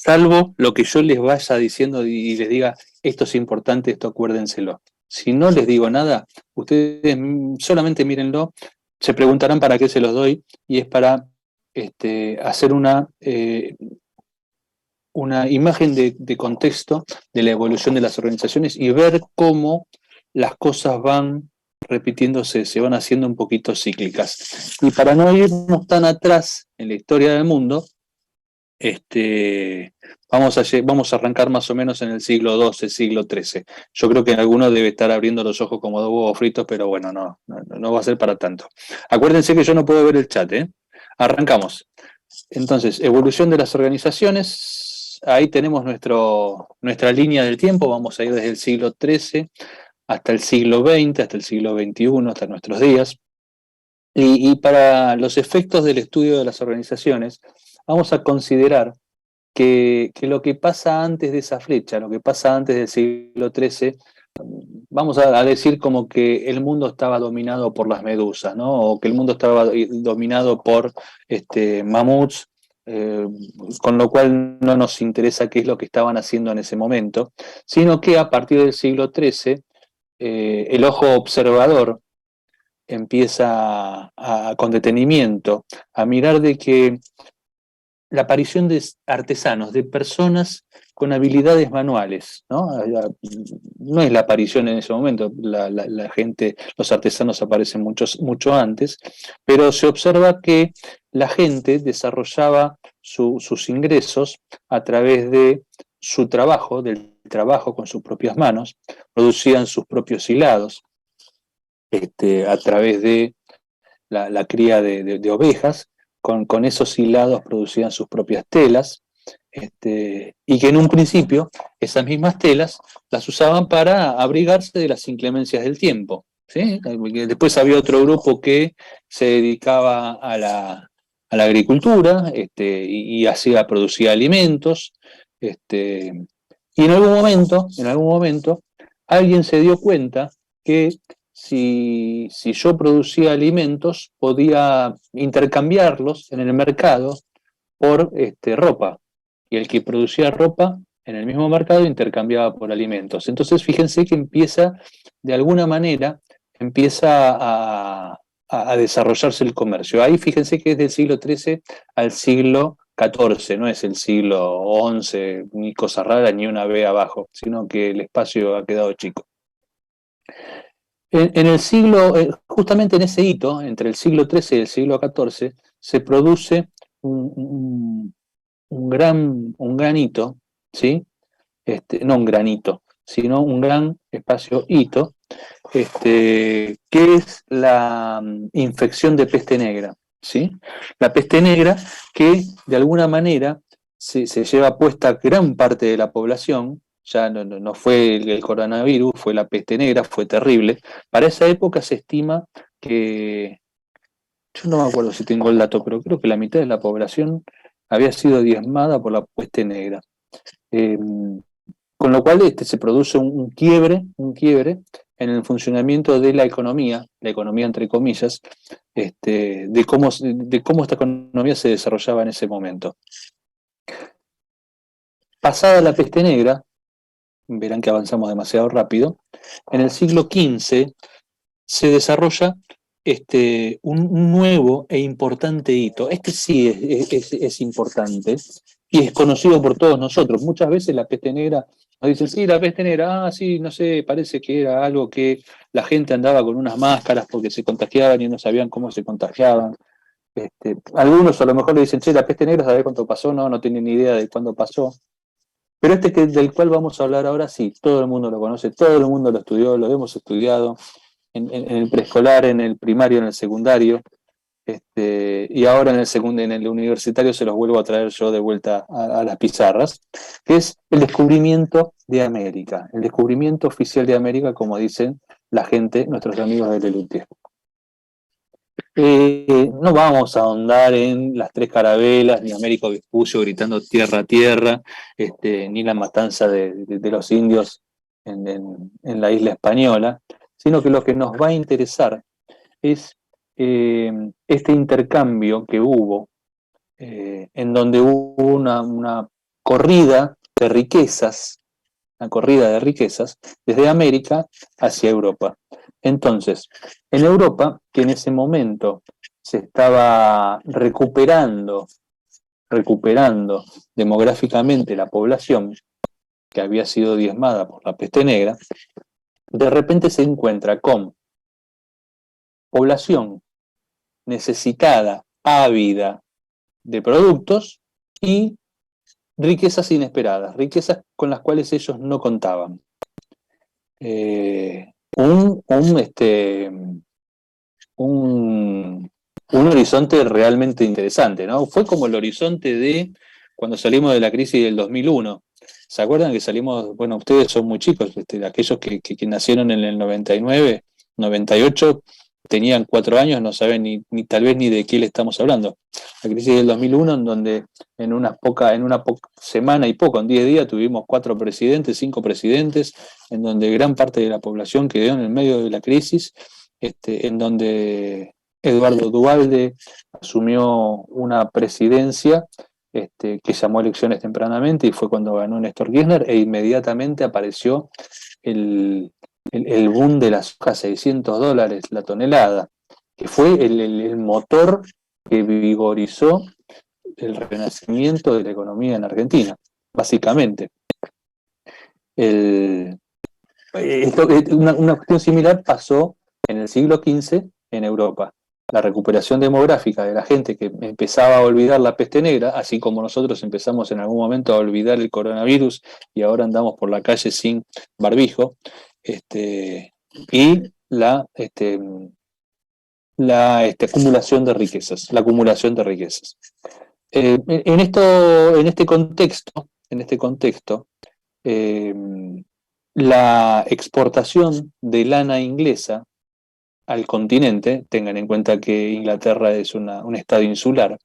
salvo lo que yo les vaya diciendo y les diga, esto es importante, esto acuérdenselo. Si no les digo nada, ustedes solamente mírenlo, se preguntarán para qué se los doy, y es para hacer una imagen de contexto de la evolución de las organizaciones y ver cómo las cosas van repitiéndose, se van haciendo un poquito cíclicas. Y para no irnos tan atrás en la historia del mundo, vamos a arrancar más o menos en el siglo XII, siglo XIII. Yo creo que alguno debe estar abriendo los ojos como dos huevos fritos, pero bueno, no va a ser para tanto. Acuérdense que yo no puedo ver el chat, ¿eh? Arrancamos. Entonces, evolución de las organizaciones. Ahí tenemos nuestra línea del tiempo. Vamos a ir desde el siglo XIII hasta el siglo XX, hasta el siglo XXI, hasta nuestros días. Y para los efectos del estudio de las organizaciones, vamos a considerar que lo que pasa antes de esa flecha, lo que pasa antes del siglo XIII, vamos a decir como que el mundo estaba dominado por las medusas, ¿no? O que el mundo estaba dominado por mamuts, eh, con lo cual no nos interesa qué es lo que estaban haciendo en ese momento, sino que a partir del siglo XIII, el ojo observador empieza con detenimiento a mirar de que la aparición de artesanos, de personas con habilidades manuales, ¿no? No es la aparición en ese momento, la gente, los artesanos aparecen mucho antes, pero se observa que la gente desarrollaba sus ingresos a través de su trabajo, del trabajo con sus propias manos, producían sus propios hilados, a través de la cría de ovejas, con esos hilados producían sus propias telas, y que en un principio esas mismas telas las usaban para abrigarse de las inclemencias del tiempo, ¿sí? Después había otro grupo que se dedicaba a la agricultura, y hacía, producía alimentos, y en algún momento, alguien se dio cuenta que si yo producía alimentos, podía intercambiarlos en el mercado por ropa. Y el que producía ropa en el mismo mercado intercambiaba por alimentos. Entonces, fíjense que de alguna manera, empieza a desarrollarse el comercio. Ahí fíjense que es del siglo XIII al siglo XIV, no es el siglo XI, ni cosa rara, ni una B abajo, sino que el espacio ha quedado chico. En el siglo, justamente en ese hito, entre el siglo XIII y el siglo XIV, se produce un gran hito, ¿sí? No un granito, sino un gran espacio hito, que es la infección de peste negra, ¿sí? La peste negra que de alguna manera se lleva puesta gran parte de la población. Ya no fue el coronavirus, fue la peste negra, fue terrible. Para esa época se estima que, yo no me acuerdo si tengo el dato, pero creo que la mitad de la población había sido diezmada por la peste negra. Eh, con lo cual se produce un quiebre en el funcionamiento de la economía entre comillas, de cómo esta economía se desarrollaba en ese momento. Pasada la peste negra, verán que avanzamos demasiado rápido, en el siglo XV se desarrolla un nuevo e importante hito. Este sí es importante y es conocido por todos nosotros. Muchas veces la peste negra, nos dicen, sí, la peste negra, sí, no sé, parece que era algo que la gente andaba con unas máscaras porque se contagiaban y no sabían cómo se contagiaban. Algunos a lo mejor le dicen, che, la peste negra, ¿sabés cuánto pasó? No tienen ni idea de cuándo pasó. Pero del cual vamos a hablar ahora, sí, todo el mundo lo conoce, todo el mundo lo estudió, lo hemos estudiado en el preescolar, en el primario, en el secundario, y ahora en el universitario se los vuelvo a traer yo de vuelta a las pizarras, que es el descubrimiento de América, el descubrimiento oficial de América, como dicen la gente, nuestros amigos de Lelutier. No vamos a ahondar en las tres carabelas, ni Américo Vespucio gritando tierra, tierra, ni la matanza de los indios en la isla española, sino que lo que nos va a interesar es este intercambio que hubo, en donde hubo corrida de riquezas, una corrida de riquezas desde América hacia Europa. Entonces, en Europa, que en ese momento se estaba recuperando demográficamente la población que había sido diezmada por la peste negra, de repente se encuentra con población necesitada, ávida de productos y riquezas inesperadas, riquezas con las cuales ellos no contaban. Un, un, este, un horizonte realmente interesante, ¿no? Fue como el horizonte de cuando salimos de la crisis del 2001. ¿Se acuerdan que salimos, bueno, ustedes son muy chicos, aquellos que nacieron en el 99, 98, tenían 4 años, no saben ni tal vez ni de qué le estamos hablando. La crisis del 2001, en donde en una poca semana y poco, en 10 días, tuvimos 4 presidentes, 5 presidentes, en donde gran parte de la población quedó en el medio de la crisis, en donde Eduardo Duhalde asumió una presidencia que llamó elecciones tempranamente y fue cuando ganó Néstor Kirchner e inmediatamente apareció el boom de las soja, $600 la tonelada, que fue el motor que vigorizó el renacimiento de la economía en Argentina, básicamente. Una cuestión similar pasó en el siglo XV en Europa. La recuperación demográfica de la gente que empezaba a olvidar la peste negra, así como nosotros empezamos en algún momento a olvidar el coronavirus y ahora andamos por la calle sin barbijo, y acumulación de riquezas, la acumulación de riquezas. En este contexto, la exportación de lana inglesa al continente, tengan en cuenta que Inglaterra es un estado insular,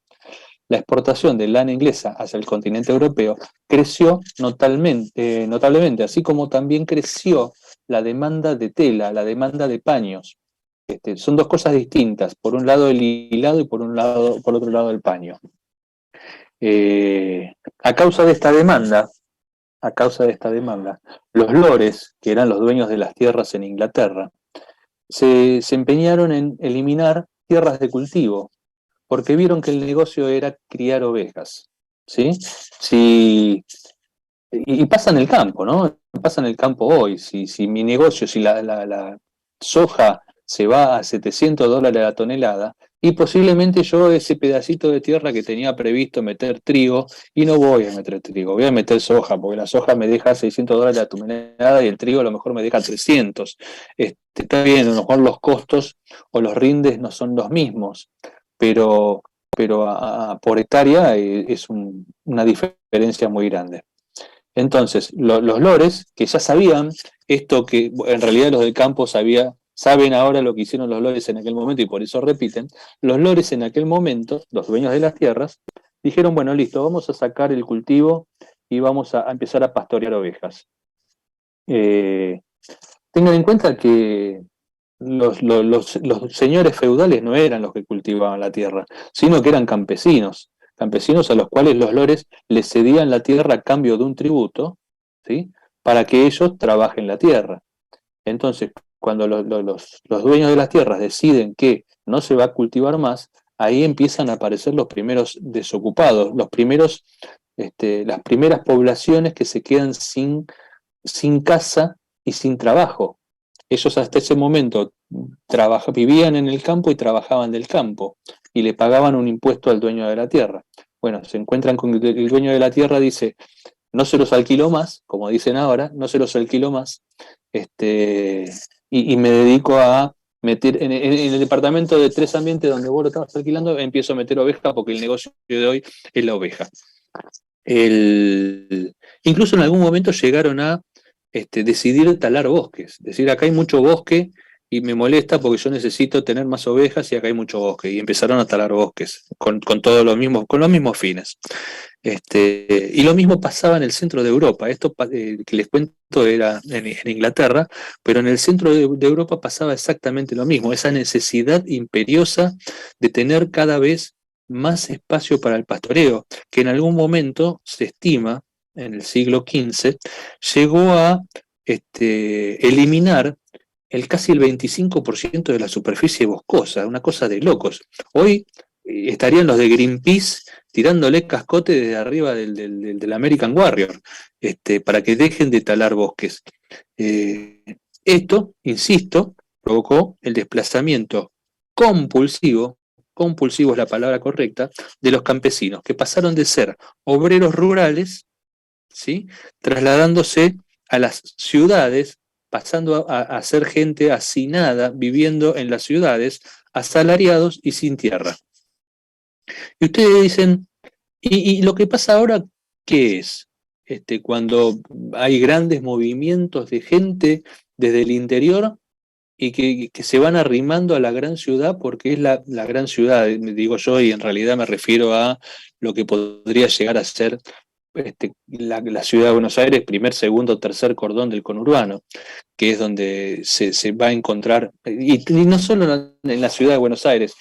la exportación de lana inglesa hacia el continente europeo creció notablemente, así como también creció la demanda de tela, la demanda de paños. Son dos cosas distintas, por un lado el hilado y por otro lado el paño. A causa de esta demanda, los lores, que eran los dueños de las tierras en Inglaterra, se empeñaron en eliminar tierras de cultivo, porque vieron que el negocio era criar ovejas. ¿Sí? Y pasa en el campo, ¿no? Pasa en el campo hoy. Si mi negocio, si la soja se va a $700 la tonelada, y posiblemente yo ese pedacito de tierra que tenía previsto meter trigo, y no voy a meter trigo, voy a meter soja, porque la soja me deja $600 la tonelada y el trigo a lo mejor me deja 300. Está bien, a lo mejor los costos o los rindes no son los mismos, pero por hectárea es una diferencia muy grande. Entonces, los lores, que ya sabían esto que en realidad los del campo saben ahora lo que hicieron los lores en aquel momento y por eso repiten, los lores en aquel momento, los dueños de las tierras, dijeron, bueno, listo, vamos a sacar el cultivo y vamos a empezar a pastorear ovejas. Tengan en cuenta que los señores feudales no eran los que cultivaban la tierra, sino que eran campesinos a los cuales los lores les cedían la tierra a cambio de un tributo, ¿sí? Para que ellos trabajen la tierra. Entonces, cuando los dueños de las tierras deciden que no se va a cultivar más, ahí empiezan a aparecer los primeros desocupados, las primeras poblaciones que se quedan sin casa y sin trabajo. Ellos hasta ese momento vivían en el campo y trabajaban del campo y le pagaban un impuesto al dueño de la tierra. Bueno, se encuentran con que el dueño de la tierra dice, no se los alquilo más, como dicen ahora, no se los alquilo más, y me dedico a meter, en el departamento de 3 ambientes donde vos lo estabas alquilando, empiezo a meter oveja porque el negocio de hoy es la oveja. Incluso en algún momento llegaron a decidir talar bosques, es decir, acá hay mucho bosque y me molesta porque yo necesito tener más ovejas y acá hay mucho bosque, y empezaron a talar bosques con todos los mismos fines. Y lo mismo pasaba en el centro de Europa. Esto que les cuento era en Inglaterra, pero en el centro de Europa pasaba exactamente lo mismo, esa necesidad imperiosa de tener cada vez más espacio para el pastoreo, que en algún momento se estima en el siglo XV, llegó a eliminar casi el 25% de la superficie boscosa, una cosa de locos. Hoy estarían los de Greenpeace tirándole cascote desde arriba del American Warrior, para que dejen de talar bosques. Esto, insisto, provocó el desplazamiento compulsivo, compulsivo es la palabra correcta, de los campesinos, que pasaron de ser obreros rurales, ¿sí?, trasladándose a las ciudades, pasando a ser gente hacinada, viviendo en las ciudades, asalariados y sin tierra. Y ustedes dicen, ¿y lo que pasa ahora qué es? Cuando hay grandes movimientos de gente desde el interior y que se van arrimando a la gran ciudad porque es la gran ciudad, digo yo, y en realidad me refiero a lo que podría llegar a ser la ciudad de Buenos Aires, primer, segundo, tercer cordón del conurbano, que es donde se va a encontrar, y no solo en la ciudad de Buenos Aires,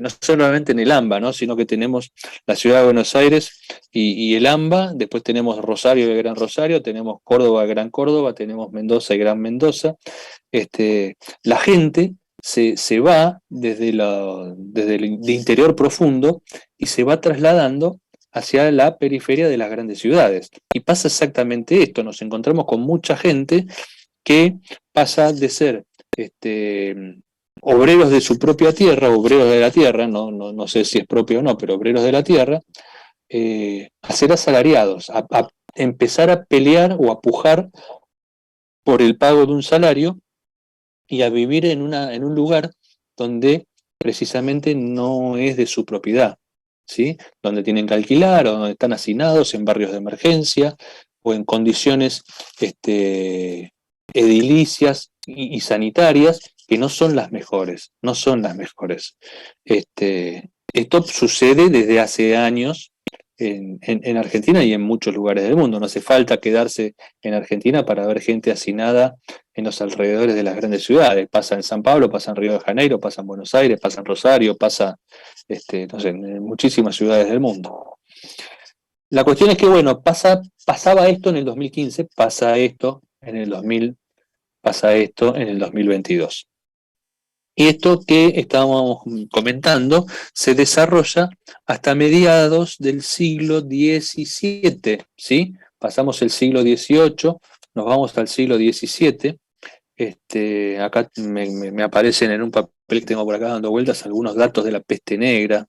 no solamente en el AMBA, ¿no?, sino que tenemos la ciudad de Buenos Aires y el AMBA, después tenemos Rosario y el Gran Rosario, tenemos Córdoba y Gran Córdoba, tenemos Mendoza y Gran Mendoza. La gente se va desde el interior profundo y se va trasladando hacia la periferia de las grandes ciudades. Y pasa exactamente esto, nos encontramos con mucha gente que pasa de ser obreros de su propia tierra, obreros de la tierra, no sé si es propio o no, pero obreros de la tierra, a ser asalariados, a empezar a pelear o a pujar por el pago de un salario y a vivir en un lugar donde precisamente no es de su propiedad, ¿sí?, donde tienen que alquilar o donde están hacinados en barrios de emergencia o en condiciones edilicias y sanitarias que no son las mejores, no son las mejores. Esto sucede desde hace años en Argentina y en muchos lugares del mundo. No hace falta quedarse en Argentina para ver gente hacinada en los alrededores de las grandes ciudades. Pasa en San Pablo, pasa en Río de Janeiro, pasa en Buenos Aires, pasa en Rosario, pasa no sé, en muchísimas ciudades del mundo. La cuestión es que, bueno, pasaba esto en el 2015, pasa esto en el 2000, pasa esto en el 2022. Y esto que estábamos comentando se desarrolla hasta mediados del siglo XVII, ¿sí? Pasamos el siglo XVIII, nos vamos al siglo XVII. Acá me aparecen en un papel que tengo por acá dando vueltas algunos datos de la peste negra.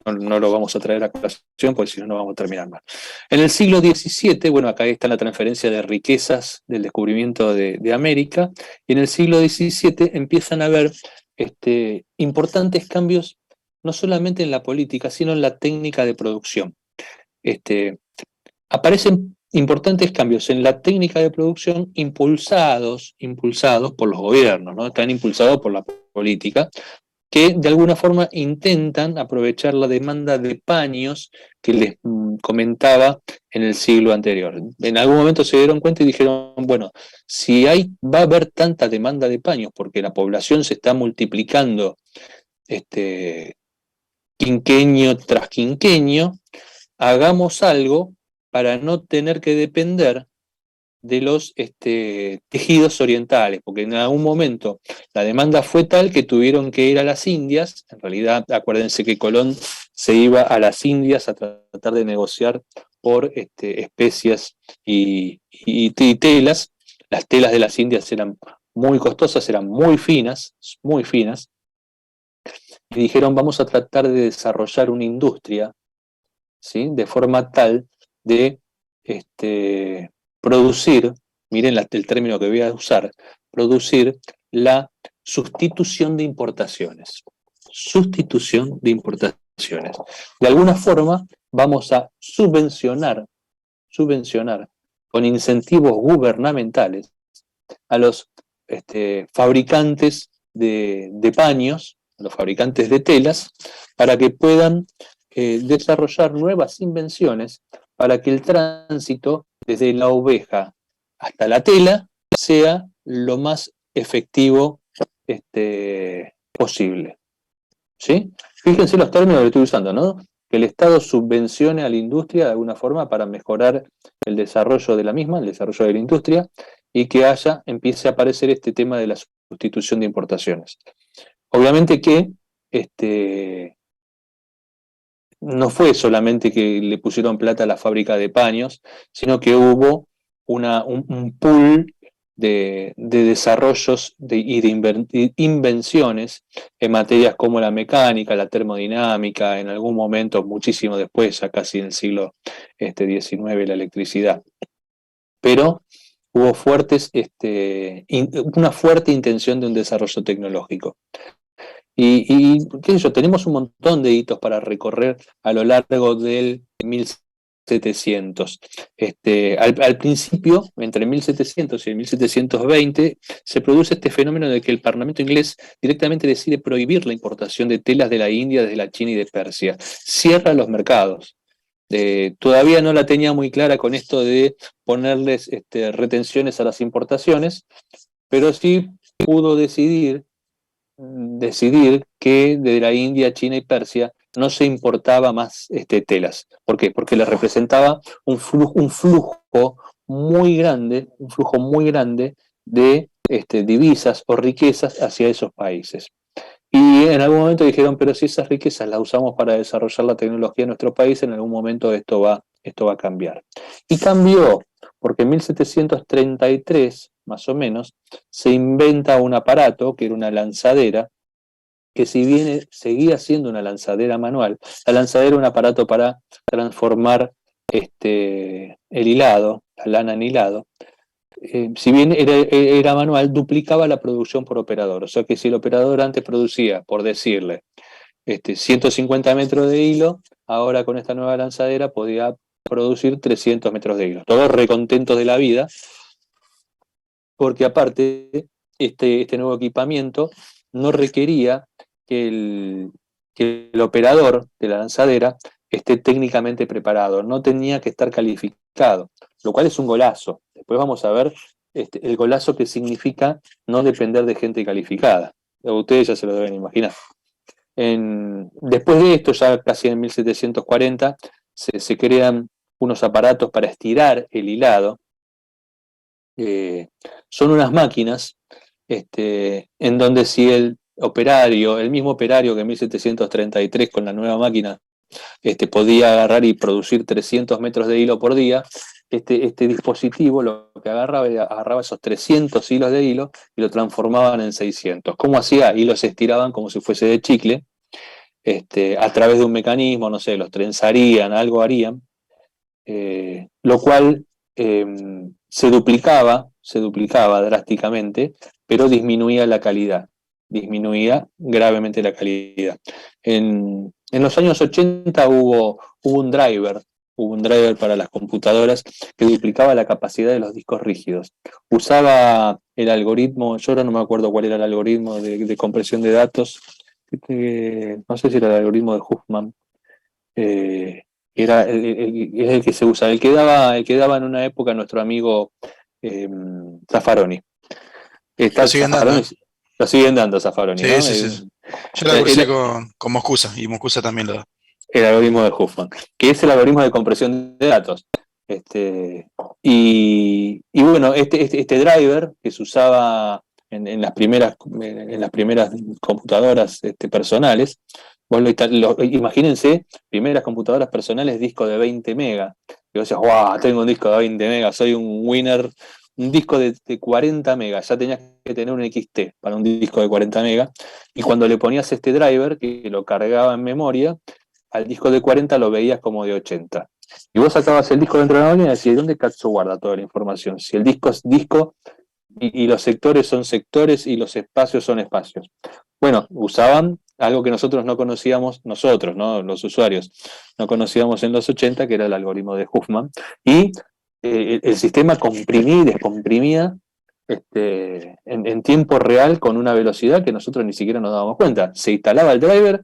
No lo vamos a traer a colación porque si no, no vamos a terminar mal. En el siglo XVII, bueno, acá está la transferencia de riquezas del descubrimiento de América, y en el siglo XVII empiezan a haber importantes cambios, no solamente en la política, sino en la técnica de producción. Aparecen importantes cambios en la técnica de producción impulsados por los gobiernos, ¿no? Están impulsados por la política, que de alguna forma intentan aprovechar la demanda de paños que les comentaba en el siglo anterior. En algún momento se dieron cuenta y dijeron, bueno, si va a haber tanta demanda de paños porque la población se está multiplicando quinquenio tras quinquenio, hagamos algo para no tener que depender de los tejidos orientales, porque en algún momento la demanda fue tal que tuvieron que ir a las Indias. En realidad, acuérdense que Colón se iba a las Indias a tratar de negociar por especias y telas. Las telas de las Indias eran muy costosas, eran muy finas, y dijeron, vamos a tratar de desarrollar una industria, ¿sí?, de forma tal de producir, miren el término que voy a usar, producir la sustitución de importaciones. Sustitución de importaciones. De alguna forma vamos a subvencionar con incentivos gubernamentales a los fabricantes de paños, a los fabricantes de telas, para que puedan desarrollar nuevas invenciones para que el tránsito desde la oveja hasta la tela sea lo más efectivo posible. ¿Sí? Fíjense los términos que estoy usando, ¿no? que el Estado subvencione a la industria de alguna forma para mejorar el desarrollo de la misma, el desarrollo de la industria, y que empiece a aparecer este tema de la sustitución de importaciones. Obviamente que no fue solamente que le pusieron plata a la fábrica de paños, sino que hubo un pool de desarrollos y de invenciones en materias como la mecánica, la termodinámica, en algún momento, muchísimo después, ya casi en el siglo XIX, la electricidad. Pero hubo una fuerte intención de un desarrollo tecnológico. Qué sé yo, tenemos un montón de hitos para recorrer a lo largo del 1700. Al principio, entre el 1700 y el 1720, se produce este fenómeno de que el Parlamento inglés directamente decide prohibir la importación de telas de la India, desde la China y de Persia. Cierra los mercados. Todavía no la tenía muy clara con esto de ponerles retenciones a las importaciones, pero sí pudo decidir que de la India, China y Persia no se importaba más telas. ¿Por qué? Porque le representaba un flujo muy grande de divisas o riquezas hacia esos países. Y en algún momento dijeron, pero si esas riquezas las usamos para desarrollar la tecnología en nuestro país, en algún momento esto va a cambiar. Y cambió, porque en 1733, más o menos, se inventa un aparato que era una lanzadera, que si bien seguía siendo una lanzadera manual, la lanzadera era un aparato para transformar el hilado, la lana en hilado. Si bien era manual, duplicaba la producción por operador. O sea que si el operador antes producía, por decirle, 150 metros de hilo, ahora con esta nueva lanzadera podía producir 300 metros de hilo. Todos recontentos de la vida, porque aparte este nuevo equipamiento no requería que el operador de la lanzadera esté técnicamente preparado, no tenía que estar calificado, lo cual es un golazo. Después vamos a ver el golazo que significa no depender de gente calificada. Ustedes ya se lo deben imaginar. Después de esto, ya casi en 1740, se crean unos aparatos para estirar el hilado. Son unas máquinas en donde si el mismo operario que en 1733 con la nueva máquina podía agarrar y producir 300 metros de hilo por día, este dispositivo lo que agarraba esos 300 hilos de hilo y lo transformaban en 600. ¿Cómo hacía? Y los estiraban como si fuese de chicle, a través de un mecanismo, no sé, los trenzarían, algo harían, lo cual se duplicaba drásticamente, pero disminuía la calidad, disminuía gravemente la calidad. En los años 80 hubo un driver para las computadoras que duplicaba la capacidad de los discos rígidos. Usaba el algoritmo, yo ahora no me acuerdo cuál era el algoritmo de compresión de datos, no sé si era el algoritmo de Huffman, era el que se usa, el que daba en una época nuestro amigo Zaffaroni. Lo siguen dando, Zaffaroni, ¿eh? lo siguen dando Zaffaroni, Sí, ¿no? sí, sí, sí. Yo la cursé con Moscusa y Moscusa también lo da. El algoritmo de Huffman, que es el algoritmo de compresión de datos. Y bueno, este driver que se usaba en las primeras computadoras personales, imagínense, primeras computadoras personales, disco de 20 megas. Y vos decías, wow, tengo un disco de 20 megas, soy un winner, un disco de 40 megas, ya tenías que tener un XT para un disco de 40 megas, y cuando le ponías este driver, que lo cargaba en memoria, al disco de 40 lo veías como de 80. Y vos sacabas el disco dentro de la máquina y decías, ¿dónde cazzo guarda toda la información? Si el disco es disco y los sectores son sectores y los espacios son espacios. Bueno, usaban algo que nosotros no conocíamos, ¿no? Los usuarios, no conocíamos en los 80, que era el algoritmo de Huffman, y el sistema comprimía y descomprimía en tiempo real con una velocidad que nosotros ni siquiera nos dábamos cuenta. Se instalaba el driver,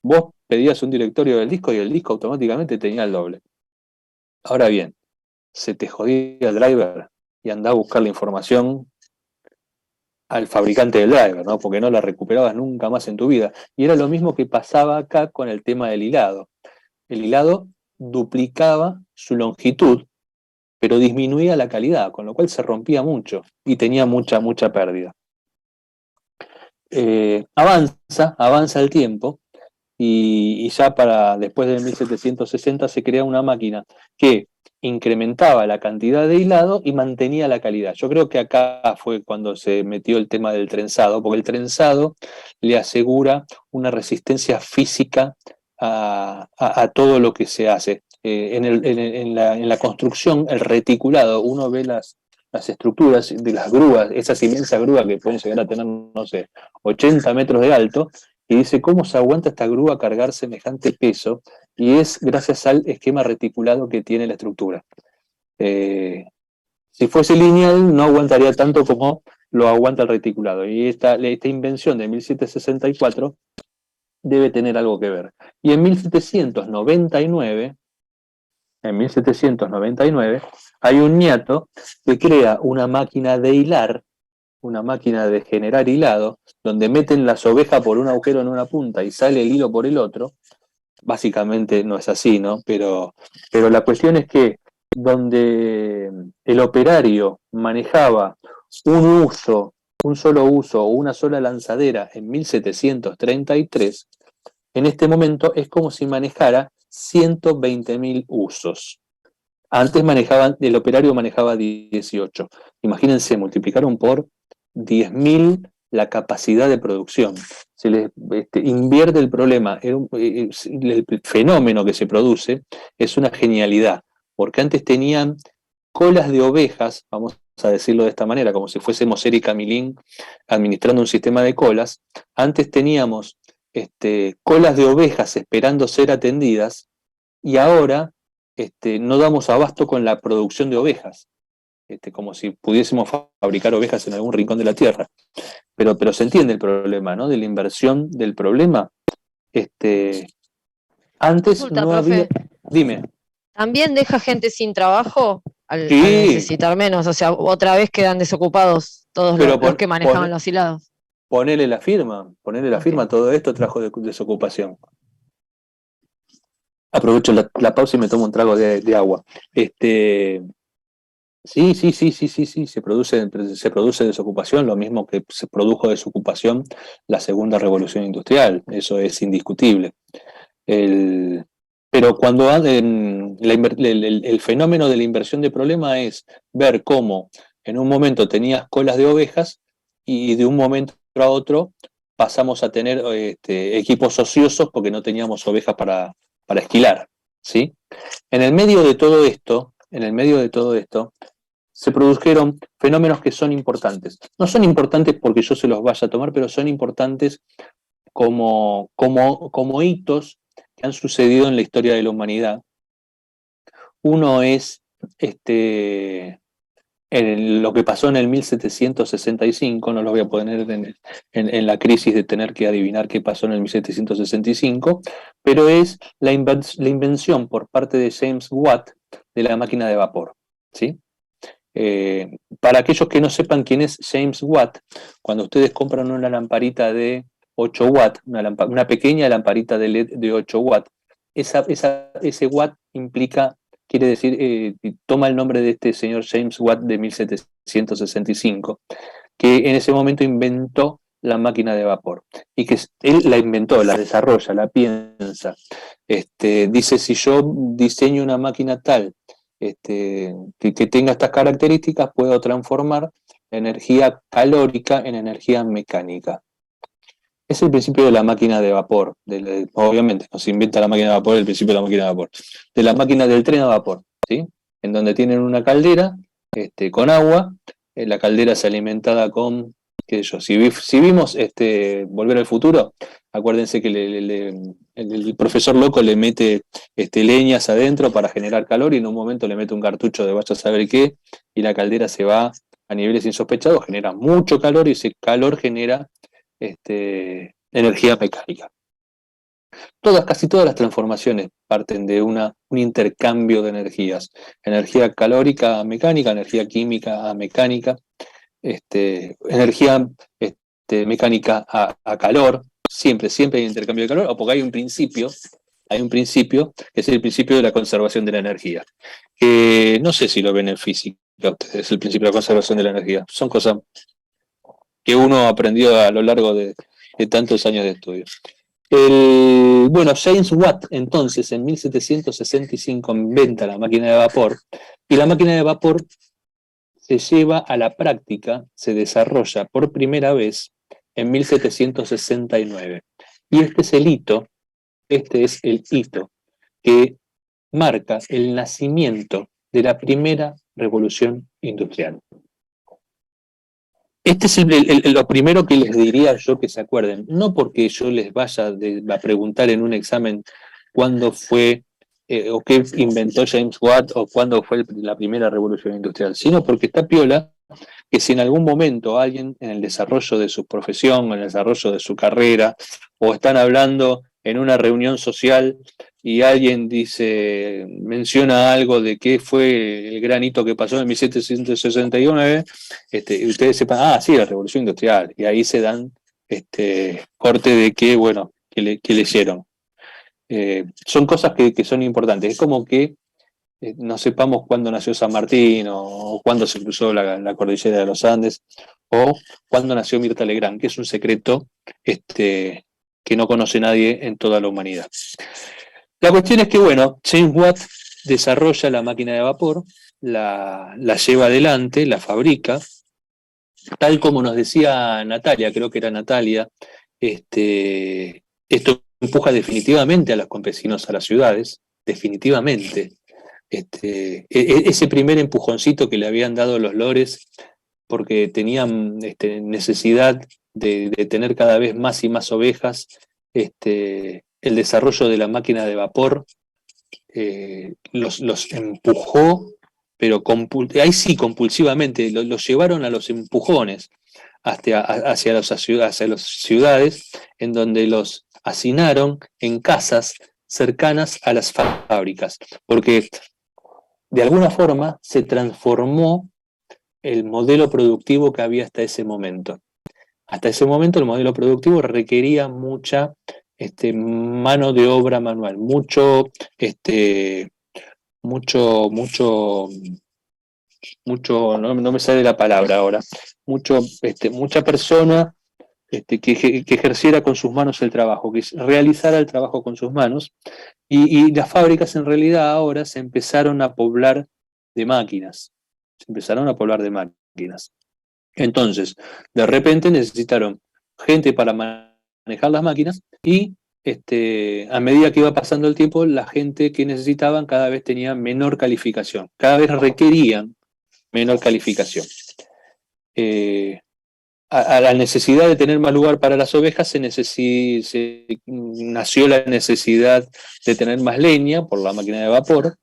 vos pedías un directorio del disco y el disco automáticamente tenía el doble. Ahora bien, se te jodía el driver y andá a buscar la información al fabricante del driver, ¿no? Porque no la recuperabas nunca más en tu vida. Y era lo mismo que pasaba acá con el tema del hilado. el hilado duplicaba su longitud, pero disminuía la calidad, con lo cual se rompía mucho y tenía mucha pérdida. Avanza el tiempo y ya para después de 1760 se crea una máquina que incrementaba la cantidad de hilado y mantenía la calidad. Yo creo que acá fue cuando se metió el tema del trenzado, porque el trenzado le asegura una resistencia física a todo lo que se hace. En la construcción, el reticulado, uno ve las estructuras de las grúas, esas inmensas grúas que pueden llegar a tener, no sé, 80 metros de alto, y dice, ¿cómo se aguanta esta grúa cargar semejante peso? Y es gracias al esquema reticulado que tiene la estructura. Si fuese lineal, no aguantaría tanto como lo aguanta el reticulado. Y esta invención de 1764 debe tener algo que ver. Y en 1799 hay un niato que crea una máquina de hilar, una máquina de generar hilado, donde meten las ovejas por un agujero en una punta y sale el hilo por el otro. Básicamente no es así, ¿no? Pero la cuestión es que donde el operario manejaba un solo uso o una sola lanzadera en 1733, en este momento es como si manejara 120.000 usos. Antes el operario manejaba 18. Imagínense, multiplicaron por 10.000 la capacidad de producción. Se les invierte el problema. El fenómeno que se produce es una genialidad, porque antes tenían colas de ovejas, vamos a decirlo de esta manera, como si fuésemos Erika Milín administrando un sistema de colas. Antes teníamos colas de ovejas esperando ser atendidas, y ahora no damos abasto con la producción de ovejas, como si pudiésemos fabricar ovejas en algún rincón de la tierra. Pero se entiende el problema, ¿no? De la inversión del problema. Antes Consulta, no había... profe. Dime. ¿También deja gente sin trabajo al Sí, necesitar menos? O sea, otra vez quedan desocupados todos pero los que manejaban los hilados. ponele la firma, Ok. todo esto trajo desocupación. Aprovecho la pausa y me tomo un trago de agua. Sí, se produce desocupación, lo mismo que se produjo desocupación la segunda revolución industrial, eso es indiscutible. El, pero cuando el fenómeno de la inversión de problema es ver cómo en un momento tenías colas de ovejas y de un momento a otro pasamos a tener equipos ociosos porque no teníamos ovejas para esquilar, ¿sí? En el medio de todo esto, se produjeron fenómenos que son importantes. No son importantes porque yo se los vaya a tomar, pero son importantes como hitos que han sucedido en la historia de la humanidad. Uno es lo que pasó en el 1765, no lo voy a poner en la crisis de tener que adivinar qué pasó en el 1765, pero es la invención por parte de James Watt de la máquina de vapor, ¿sí? Para aquellos que no sepan quién es James Watt, cuando ustedes compran una lamparita de 8 watts, una pequeña lamparita de LED de 8 watts, ese watt quiere decir, toma el nombre de este señor James Watt de 1765, que en ese momento inventó la máquina de vapor, y que él la inventó, la desarrolla, la piensa. Dice, si yo diseño una máquina tal que tenga estas características, puedo transformar la energía calórica en energía mecánica. Es el principio de la máquina de vapor. Obviamente, no se inventa la máquina de vapor, el principio de la máquina de vapor. De la máquina del tren a vapor, ¿sí? En donde tienen una caldera con agua, la caldera es alimentada con, qué sé yo, si vimos Volver al Futuro, acuérdense que el profesor loco le mete leñas adentro para generar calor y en un momento le mete un cartucho de vaya a saber qué, y la caldera se va a niveles insospechados, genera mucho calor y ese calor genera energía mecánica. Casi todas las transformaciones parten de un intercambio de energías. Energía calórica a mecánica, energía química a mecánica, energía mecánica a calor. Siempre hay intercambio de calor, o porque hay un principio hay un principio, que es el principio de la conservación de la energía, que no sé si lo ven en física ustedes, el principio de la conservación de la energía. Son cosas que uno aprendió a lo largo de tantos años de estudio. Bueno, James Watt, entonces, en 1765 inventa la máquina de vapor, y la máquina de vapor se lleva a la práctica, se desarrolla por primera vez en 1769. Y este es el hito que marca el nacimiento de la primera revolución industrial. Este es lo primero que les diría yo que se acuerden, no porque yo les vaya a preguntar en un examen cuándo fue o qué inventó James Watt o cuándo fue la primera revolución industrial, sino porque está piola que si en algún momento alguien en el desarrollo de su profesión, en el desarrollo de su carrera, o están hablando en una reunión social y alguien menciona algo de qué fue el gran hito que pasó en 1769, y ustedes sepan, sí, la revolución industrial, y ahí se dan corte de qué, bueno, que leyeron. Son cosas que son importantes, es como que no sepamos cuándo nació San Martín o cuándo se cruzó la cordillera de los Andes o cuándo nació Mirta Legrand, que es un secreto que no conoce nadie en toda la humanidad. La cuestión es que, bueno, James Watt desarrolla la máquina de vapor, la lleva adelante, la fabrica, tal como nos decía Natalia, creo que era Natalia, esto empuja definitivamente a los campesinos a las ciudades, definitivamente. Ese primer empujoncito que le habían dado los lores porque tenían necesidad de tener cada vez más y más ovejas, el desarrollo de la máquina de vapor los empujó, pero ahí sí compulsivamente, los llevaron a los empujones hacia las ciudades, en donde los hacinaron en casas cercanas a las fábricas, porque de alguna forma se transformó el modelo productivo que había hasta ese momento. Hasta ese momento el modelo productivo requería mucha mano de obra manual, mucho, no me sale la palabra ahora, mucha persona que ejerciera con sus manos el trabajo, que realizara el trabajo con sus manos, y las fábricas en realidad ahora se empezaron a poblar de máquinas, Entonces, de repente necesitaron gente para manejar las máquinas y a medida que iba pasando el tiempo, la gente que necesitaban cada vez tenía menor calificación, cada vez requerían menor calificación. A la necesidad de tener más lugar para las ovejas se nació la necesidad de tener más leña por la máquina de vapor,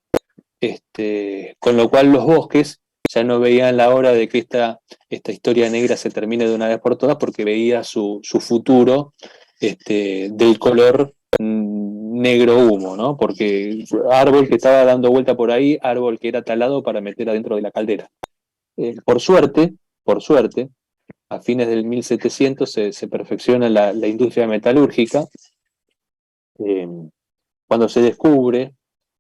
con lo cual los bosques ya no veían la hora de que esta historia negra se termine de una vez por todas, porque veía su futuro del color negro humo, ¿no? Porque árbol que estaba dando vuelta por ahí, árbol que era talado para meter adentro de la caldera. Por suerte, a fines del 1700 se perfecciona la industria metalúrgica, cuando se descubre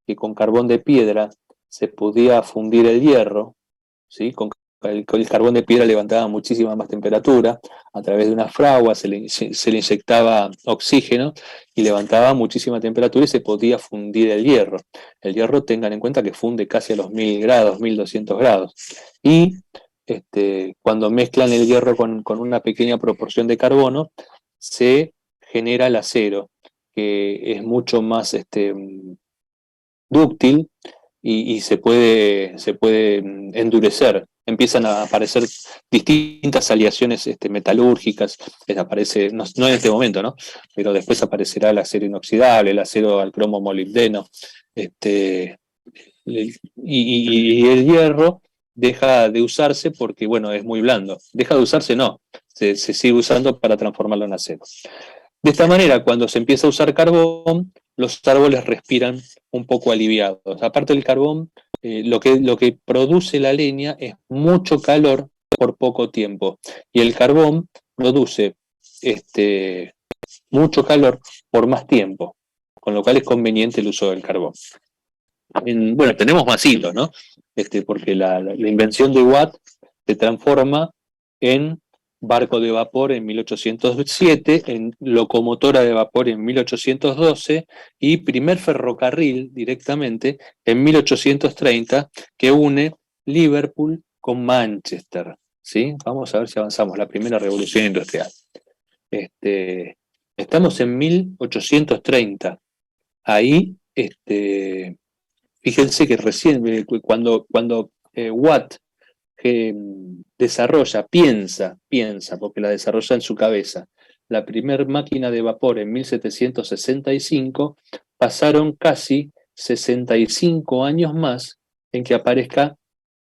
que con carbón de piedra se podía fundir el hierro, ¿sí? Con el carbón de piedra levantaba muchísima más temperatura, a través de una fragua se le inyectaba oxígeno y levantaba muchísima temperatura y se podía fundir el hierro. El hierro, tengan en cuenta que funde casi a los 1000 grados, 1200 grados. Y cuando mezclan el hierro con una pequeña proporción de carbono, se genera el acero, que es mucho más dúctil y se puede endurecer. Empiezan a aparecer distintas aleaciones metalúrgicas, aparece, no en este momento, ¿no? Pero después aparecerá el acero inoxidable, el acero al cromo molibdeno, y el hierro deja de usarse porque, bueno, es muy blando. Deja de usarse, no, se sigue usando para transformarlo en acero. De esta manera, cuando se empieza a usar carbón, los árboles respiran un poco aliviados. Aparte del carbón, lo que produce la leña es mucho calor por poco tiempo. Y el carbón produce mucho calor por más tiempo. con lo cual es conveniente el uso del carbón. Bueno, tenemos más hitos, ¿no? Porque la invención de Watt se transforma en barco de vapor en 1807, en locomotora de vapor en 1812 y primer ferrocarril directamente en 1830 que une Liverpool con Manchester, ¿sí? Vamos a ver si avanzamos, la primera revolución industrial. Estamos en 1830. Ahí, fíjense que recién, cuando Watt piensa, porque la desarrolla en su cabeza, la primer máquina de vapor en 1765, pasaron casi 65 años más en que aparezca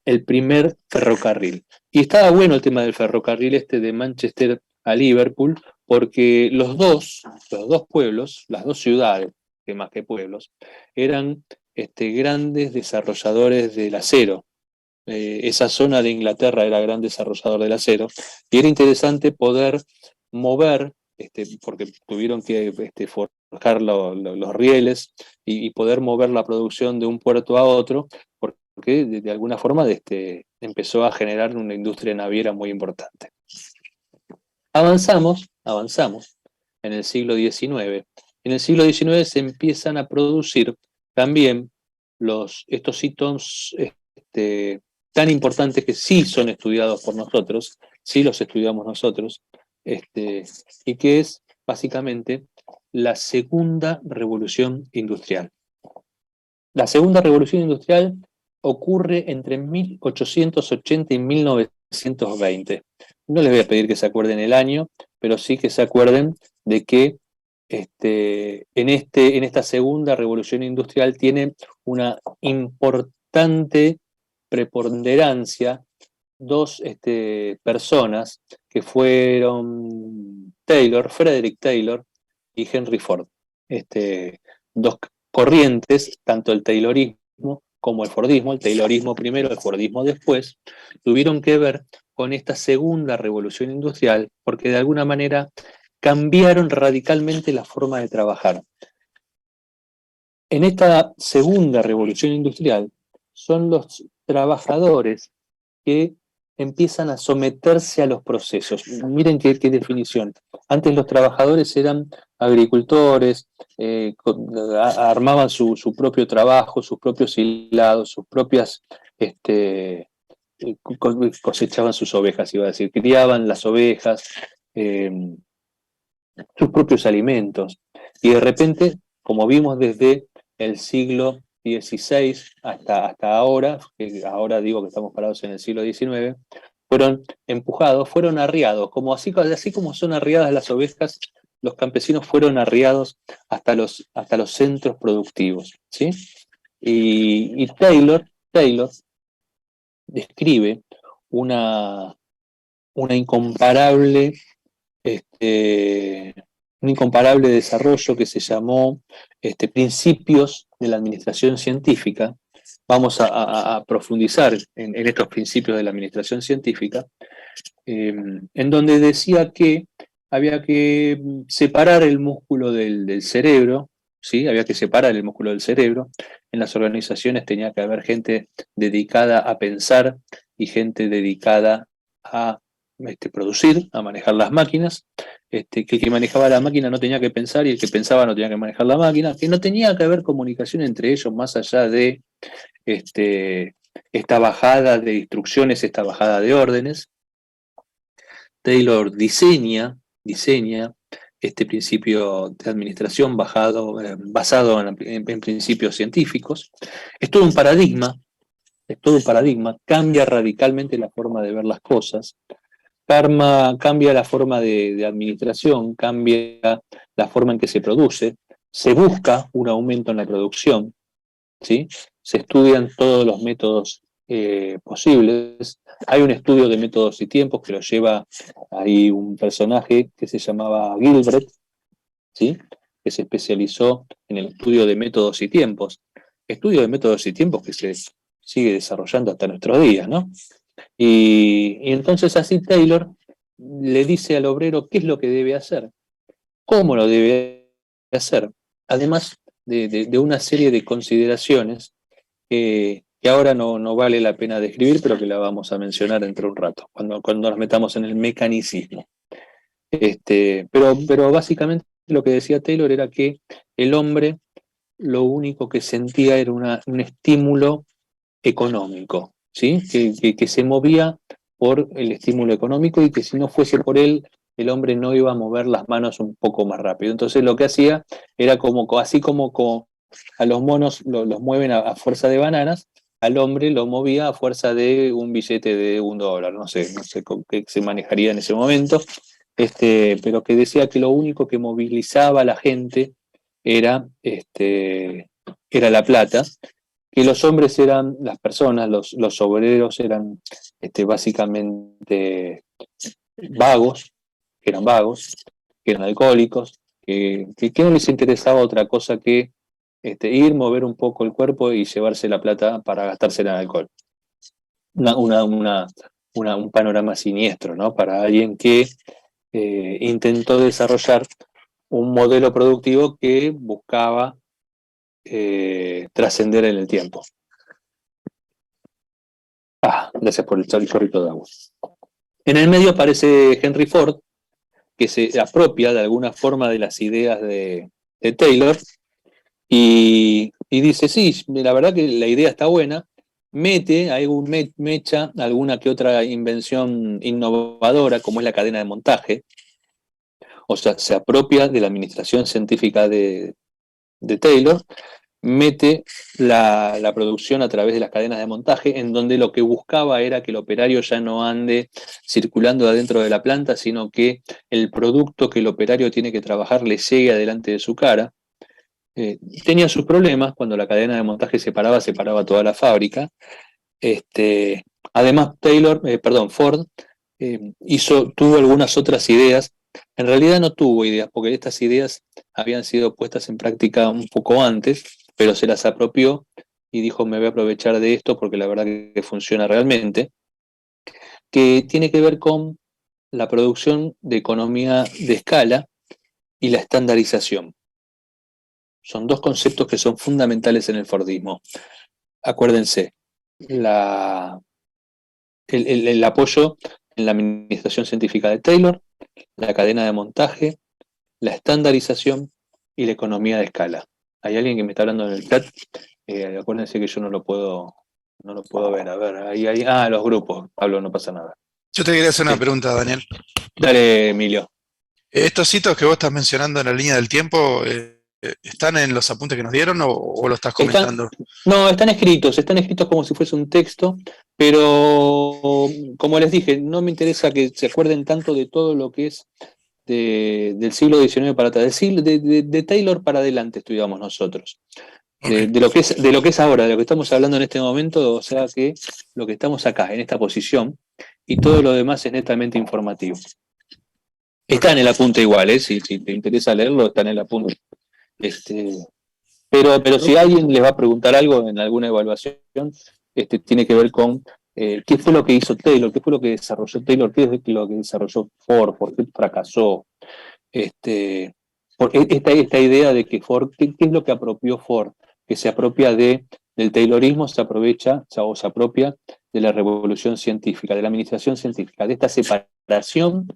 el primer ferrocarril. Y estaba bueno el tema del ferrocarril de Manchester a Liverpool, porque los dos pueblos, las dos ciudades, que más que pueblos, eran grandes desarrolladores del acero. Esa zona de Inglaterra era gran desarrollador del acero, y era interesante poder mover, porque tuvieron que forjar los rieles y poder mover la producción de un puerto a otro, porque de alguna forma empezó a generar una industria naviera muy importante. Avanzamos en el siglo XIX. En el siglo XIX se empiezan a producir también estos hitos tan importantes que sí son estudiados por nosotros, sí los estudiamos nosotros, y que es básicamente la segunda revolución industrial. La segunda revolución industrial ocurre entre 1880 y 1920. No les voy a pedir que se acuerden el año, pero sí que se acuerden de que en esta segunda revolución industrial tiene una importante preponderancia dos personas que fueron Frederick Taylor y Henry Ford. Dos corrientes, tanto el Taylorismo como el Fordismo, el Taylorismo primero, el Fordismo después, tuvieron que ver con esta segunda revolución industrial, porque de alguna manera cambiaron radicalmente la forma de trabajar. En esta segunda revolución industrial son los trabajadores que empiezan a someterse a los procesos. Miren qué definición. Antes los trabajadores eran agricultores, armaban su propio trabajo, sus propios hilados, sus propias, cosechaban sus ovejas, iba a decir, criaban las ovejas, sus propios alimentos. Y de repente, como vimos desde el siglo XVI hasta ahora, que ahora digo que estamos parados en el siglo XIX, fueron empujados, fueron arriados, así como son arriadas las ovejas, los campesinos fueron arriados hasta los centros productivos, ¿sí? Y Taylor describe una incomparable un incomparable desarrollo que se llamó Principios de la Administración Científica. Vamos a profundizar en estos principios de la administración científica, en donde decía que había que separar el músculo del cerebro, ¿sí? Había que separar el músculo del cerebro. En las organizaciones tenía que haber gente dedicada a pensar y gente dedicada a producir, a manejar las máquinas, que el que manejaba la máquina no tenía que pensar y el que pensaba no tenía que manejar la máquina, que no tenía que haber comunicación entre ellos más allá de esta bajada de instrucciones, esta bajada de órdenes. Taylor diseña este principio de administración basado en principios científicos. Es todo un paradigma, cambia radicalmente la forma de ver las cosas. Cambia la forma de administración, cambia la forma en que se produce, se busca un aumento en la producción, ¿sí? Se estudian todos los métodos posibles. Hay un estudio de métodos y tiempos que lo lleva ahí un personaje que se llamaba Gilbert, ¿sí? Que se especializó en el estudio de métodos y tiempos. Estudio de métodos y tiempos que se sigue desarrollando hasta nuestros días, ¿no? Y entonces así Taylor le dice al obrero qué es lo que debe hacer, cómo lo debe hacer, además de una serie de consideraciones que ahora no vale la pena describir, pero que la vamos a mencionar dentro de un rato, cuando nos metamos en el mecanicismo. Pero básicamente lo que decía Taylor era que el hombre lo único que sentía era un estímulo económico, ¿sí? Que se movía por el estímulo económico y que si no fuese por él, el hombre no iba a mover las manos un poco más rápido. Entonces lo que hacía era así como a los monos los mueven a fuerza de bananas, al hombre lo movía a fuerza de un billete de $1, no sé con qué se manejaría en ese momento, pero que decía que lo único que movilizaba a la gente era la plata, que los hombres eran las personas, los obreros eran básicamente vagos, que eran alcohólicos, que no les interesaba otra cosa que ir, mover un poco el cuerpo y llevarse la plata para gastársela en alcohol. Un panorama siniestro, ¿no? Para alguien que intentó desarrollar un modelo productivo que buscaba trascender en el tiempo. Gracias por el chorrito de agua. En el medio aparece Henry Ford, que se apropia de alguna forma de las ideas de Taylor y dice, sí, la verdad que la idea está buena, mete mecha alguna que otra invención innovadora, como es la cadena de montaje, o sea, se apropia de la administración científica de Taylor, mete la producción a través de las cadenas de montaje, en donde lo que buscaba era que el operario ya no ande circulando adentro de la planta, sino que el producto que el operario tiene que trabajar le llegue adelante de su cara. Tenía sus problemas, cuando la cadena de montaje se paraba toda la fábrica. Además, Ford tuvo algunas otras ideas. En realidad no tuvo ideas, porque estas ideas habían sido puestas en práctica un poco antes, pero se las apropió y dijo, me voy a aprovechar de esto porque la verdad que funciona realmente, que tiene que ver con la producción de economía de escala y la estandarización. Son dos conceptos que son fundamentales en el Fordismo. Acuérdense, el apoyo en la administración científica de Taylor, la cadena de montaje, la estandarización y la economía de escala. ¿Hay alguien que me está hablando en el chat? Acuérdense que yo no lo puedo ver. A ver, ahí. Los grupos. Pablo, no pasa nada. Yo te quería hacer una pregunta, Daniel. Dale, Emilio. ¿Estos hitos que vos estás mencionando en la línea del tiempo están en los apuntes que nos dieron o lo estás comentando? Están escritos como si fuese un texto, pero como les dije, no me interesa que se acuerden tanto de todo lo que es del siglo XIX para atrás, de Taylor para adelante estudiamos nosotros. Okay. De lo que es ahora, de lo que estamos hablando en este momento, o sea que lo que estamos acá, en esta posición, y todo lo demás es netamente informativo. Está en el apunte igual, si te interesa leerlo, está en el apunte. Pero si alguien les va a preguntar algo en alguna evaluación, tiene que ver con qué fue lo que hizo Taylor, qué fue lo que desarrolló Taylor, qué es lo que desarrolló Ford, por qué fracasó. Esta idea de que Ford, ¿qué es lo que apropió Ford? Que se apropia del Taylorismo, se apropia de la revolución científica, de la administración científica, de esta separación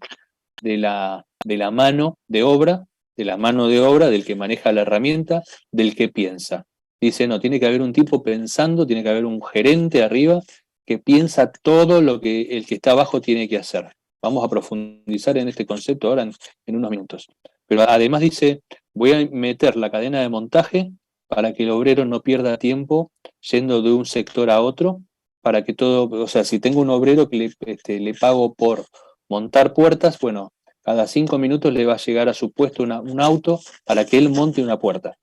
de la mano de obra, del que maneja la herramienta, del que piensa. Dice, no, tiene que haber un tipo pensando, tiene que haber un gerente arriba que piensa todo lo que el que está abajo tiene que hacer. Vamos a profundizar en este concepto ahora en unos minutos. Pero además dice, voy a meter la cadena de montaje para que el obrero no pierda tiempo yendo de un sector a otro, para que todo, o sea, si tengo un obrero que le pago por montar puertas, bueno, cada 5 minutos le va a llegar a su puesto un auto para que él monte una puerta.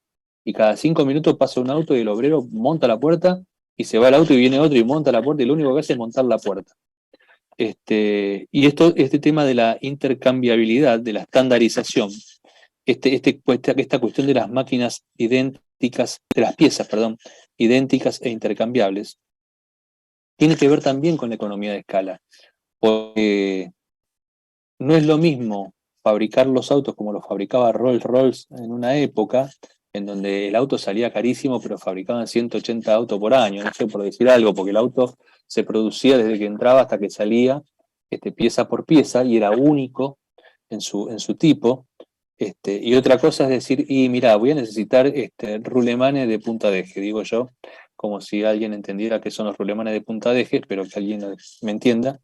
Y cada 5 minutos pasa un auto y el obrero monta la puerta y se va el auto y viene otro y monta la puerta y lo único que hace es montar la puerta. Y este tema de la intercambiabilidad, de la estandarización, esta cuestión de las máquinas idénticas, de las piezas, idénticas e intercambiables, tiene que ver también con la economía de escala. Porque no es lo mismo fabricar los autos como los fabricaba Rolls-Royce en una época, en donde el auto salía carísimo, pero fabricaban 180 autos por año, no sé, por decir algo, porque el auto se producía desde que entraba hasta que salía, pieza por pieza, y era único en su tipo. Y otra cosa es decir, y mira, voy a necesitar rulemanes de punta de eje, digo yo, como si alguien entendiera qué son los rulemanes de punta de eje, pero que alguien me entienda.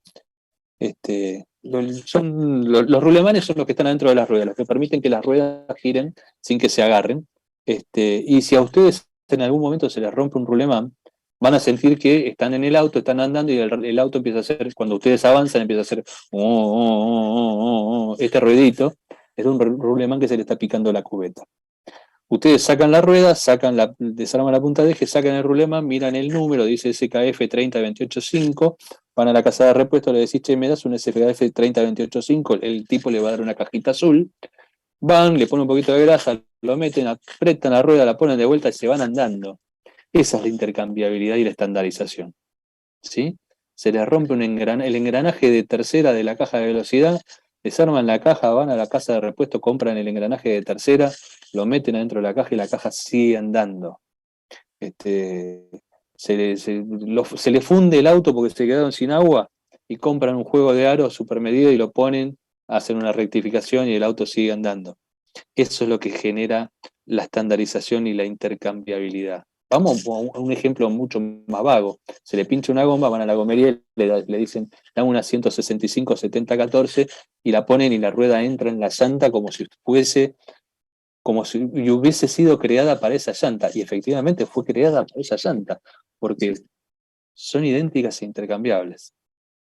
Los rulemanes son los que están adentro de las ruedas, los que permiten que las ruedas giren sin que se agarren. Y si a ustedes en algún momento se les rompe un rulemán, van a sentir que están en el auto, están andando y el auto empieza a hacer, cuando ustedes avanzan, empieza a hacer este ruidito. Es un rulemán que se le está picando la cubeta. Ustedes sacan la rueda, desarman la punta de eje, sacan el rulemán, miran el número, dice SKF 30285, van a la casa de repuesto, le decís, che, me das un SKF 30285, el tipo le va a dar una cajita azul, van, le ponen un poquito de grasa, lo meten, apretan la rueda, la ponen de vuelta y se van andando. Esa es la intercambiabilidad y la estandarización, ¿sí? Se les rompe el engranaje de tercera de la caja de velocidad, desarman la caja, van a la casa de repuesto, compran el engranaje de tercera, lo meten adentro de la caja y la caja sigue andando. Se le funde el auto porque se quedaron sin agua y compran un juego de aro supermedido y lo ponen, hacen una rectificación y el auto sigue andando. Eso es lo que genera la estandarización y la intercambiabilidad. Vamos a un ejemplo mucho más vago. Se le pincha una goma, van a la gomería y le dicen, dan una 165-70-14 y la ponen y la rueda entra en la llanta como si hubiese sido creada para esa llanta. Y efectivamente fue creada para esa llanta, porque son idénticas e intercambiables.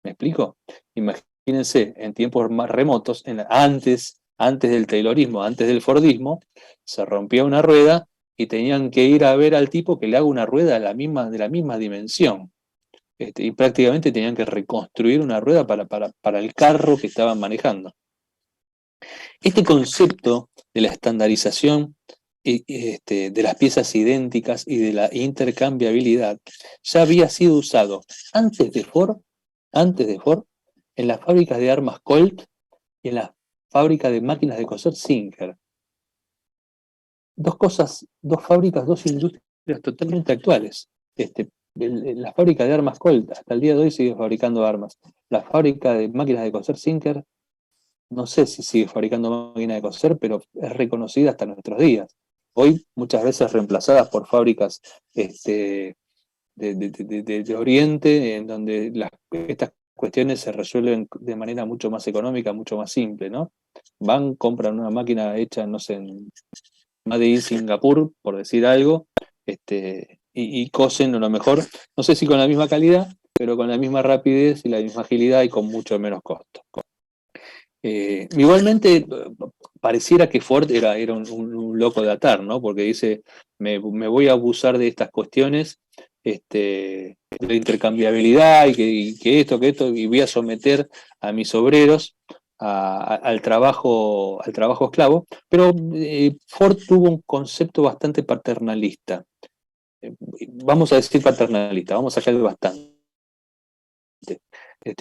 ¿Me explico? Imagínense, en tiempos más remotos, antes del Taylorismo, antes del Fordismo, se rompía una rueda y tenían que ir a ver al tipo que le haga una rueda de la misma dimensión. Y prácticamente tenían que reconstruir una rueda para el carro que estaban manejando. Este concepto de la estandarización de las piezas idénticas y de la intercambiabilidad ya había sido usado antes de Ford, en las fábricas de armas Colt y en las fábricas de máquinas de coser Singer. Dos fábricas, dos industrias totalmente actuales. La fábrica de armas Colt hasta el día de hoy sigue fabricando armas. La fábrica de máquinas de coser Singer, no sé si sigue fabricando máquinas de coser, pero es reconocida hasta nuestros días. Hoy muchas veces reemplazadas por fábricas de Oriente, en donde estas cuestiones se resuelven de manera mucho más económica, mucho más simple, ¿no? Van, compran una máquina hecha, no sé, en Made in Singapur, por decir algo, y cosen a lo mejor, no sé si con la misma calidad, pero con la misma rapidez y la misma agilidad y con mucho menos costo. Igualmente, pareciera que Ford era un loco de atar, ¿no? Porque dice, me voy a abusar de estas cuestiones de la intercambiabilidad y que esto, y voy a someter a mis obreros al trabajo esclavo, pero Ford tuvo un concepto bastante paternalista. Vamos a decir paternalista, vamos a sacar bastante.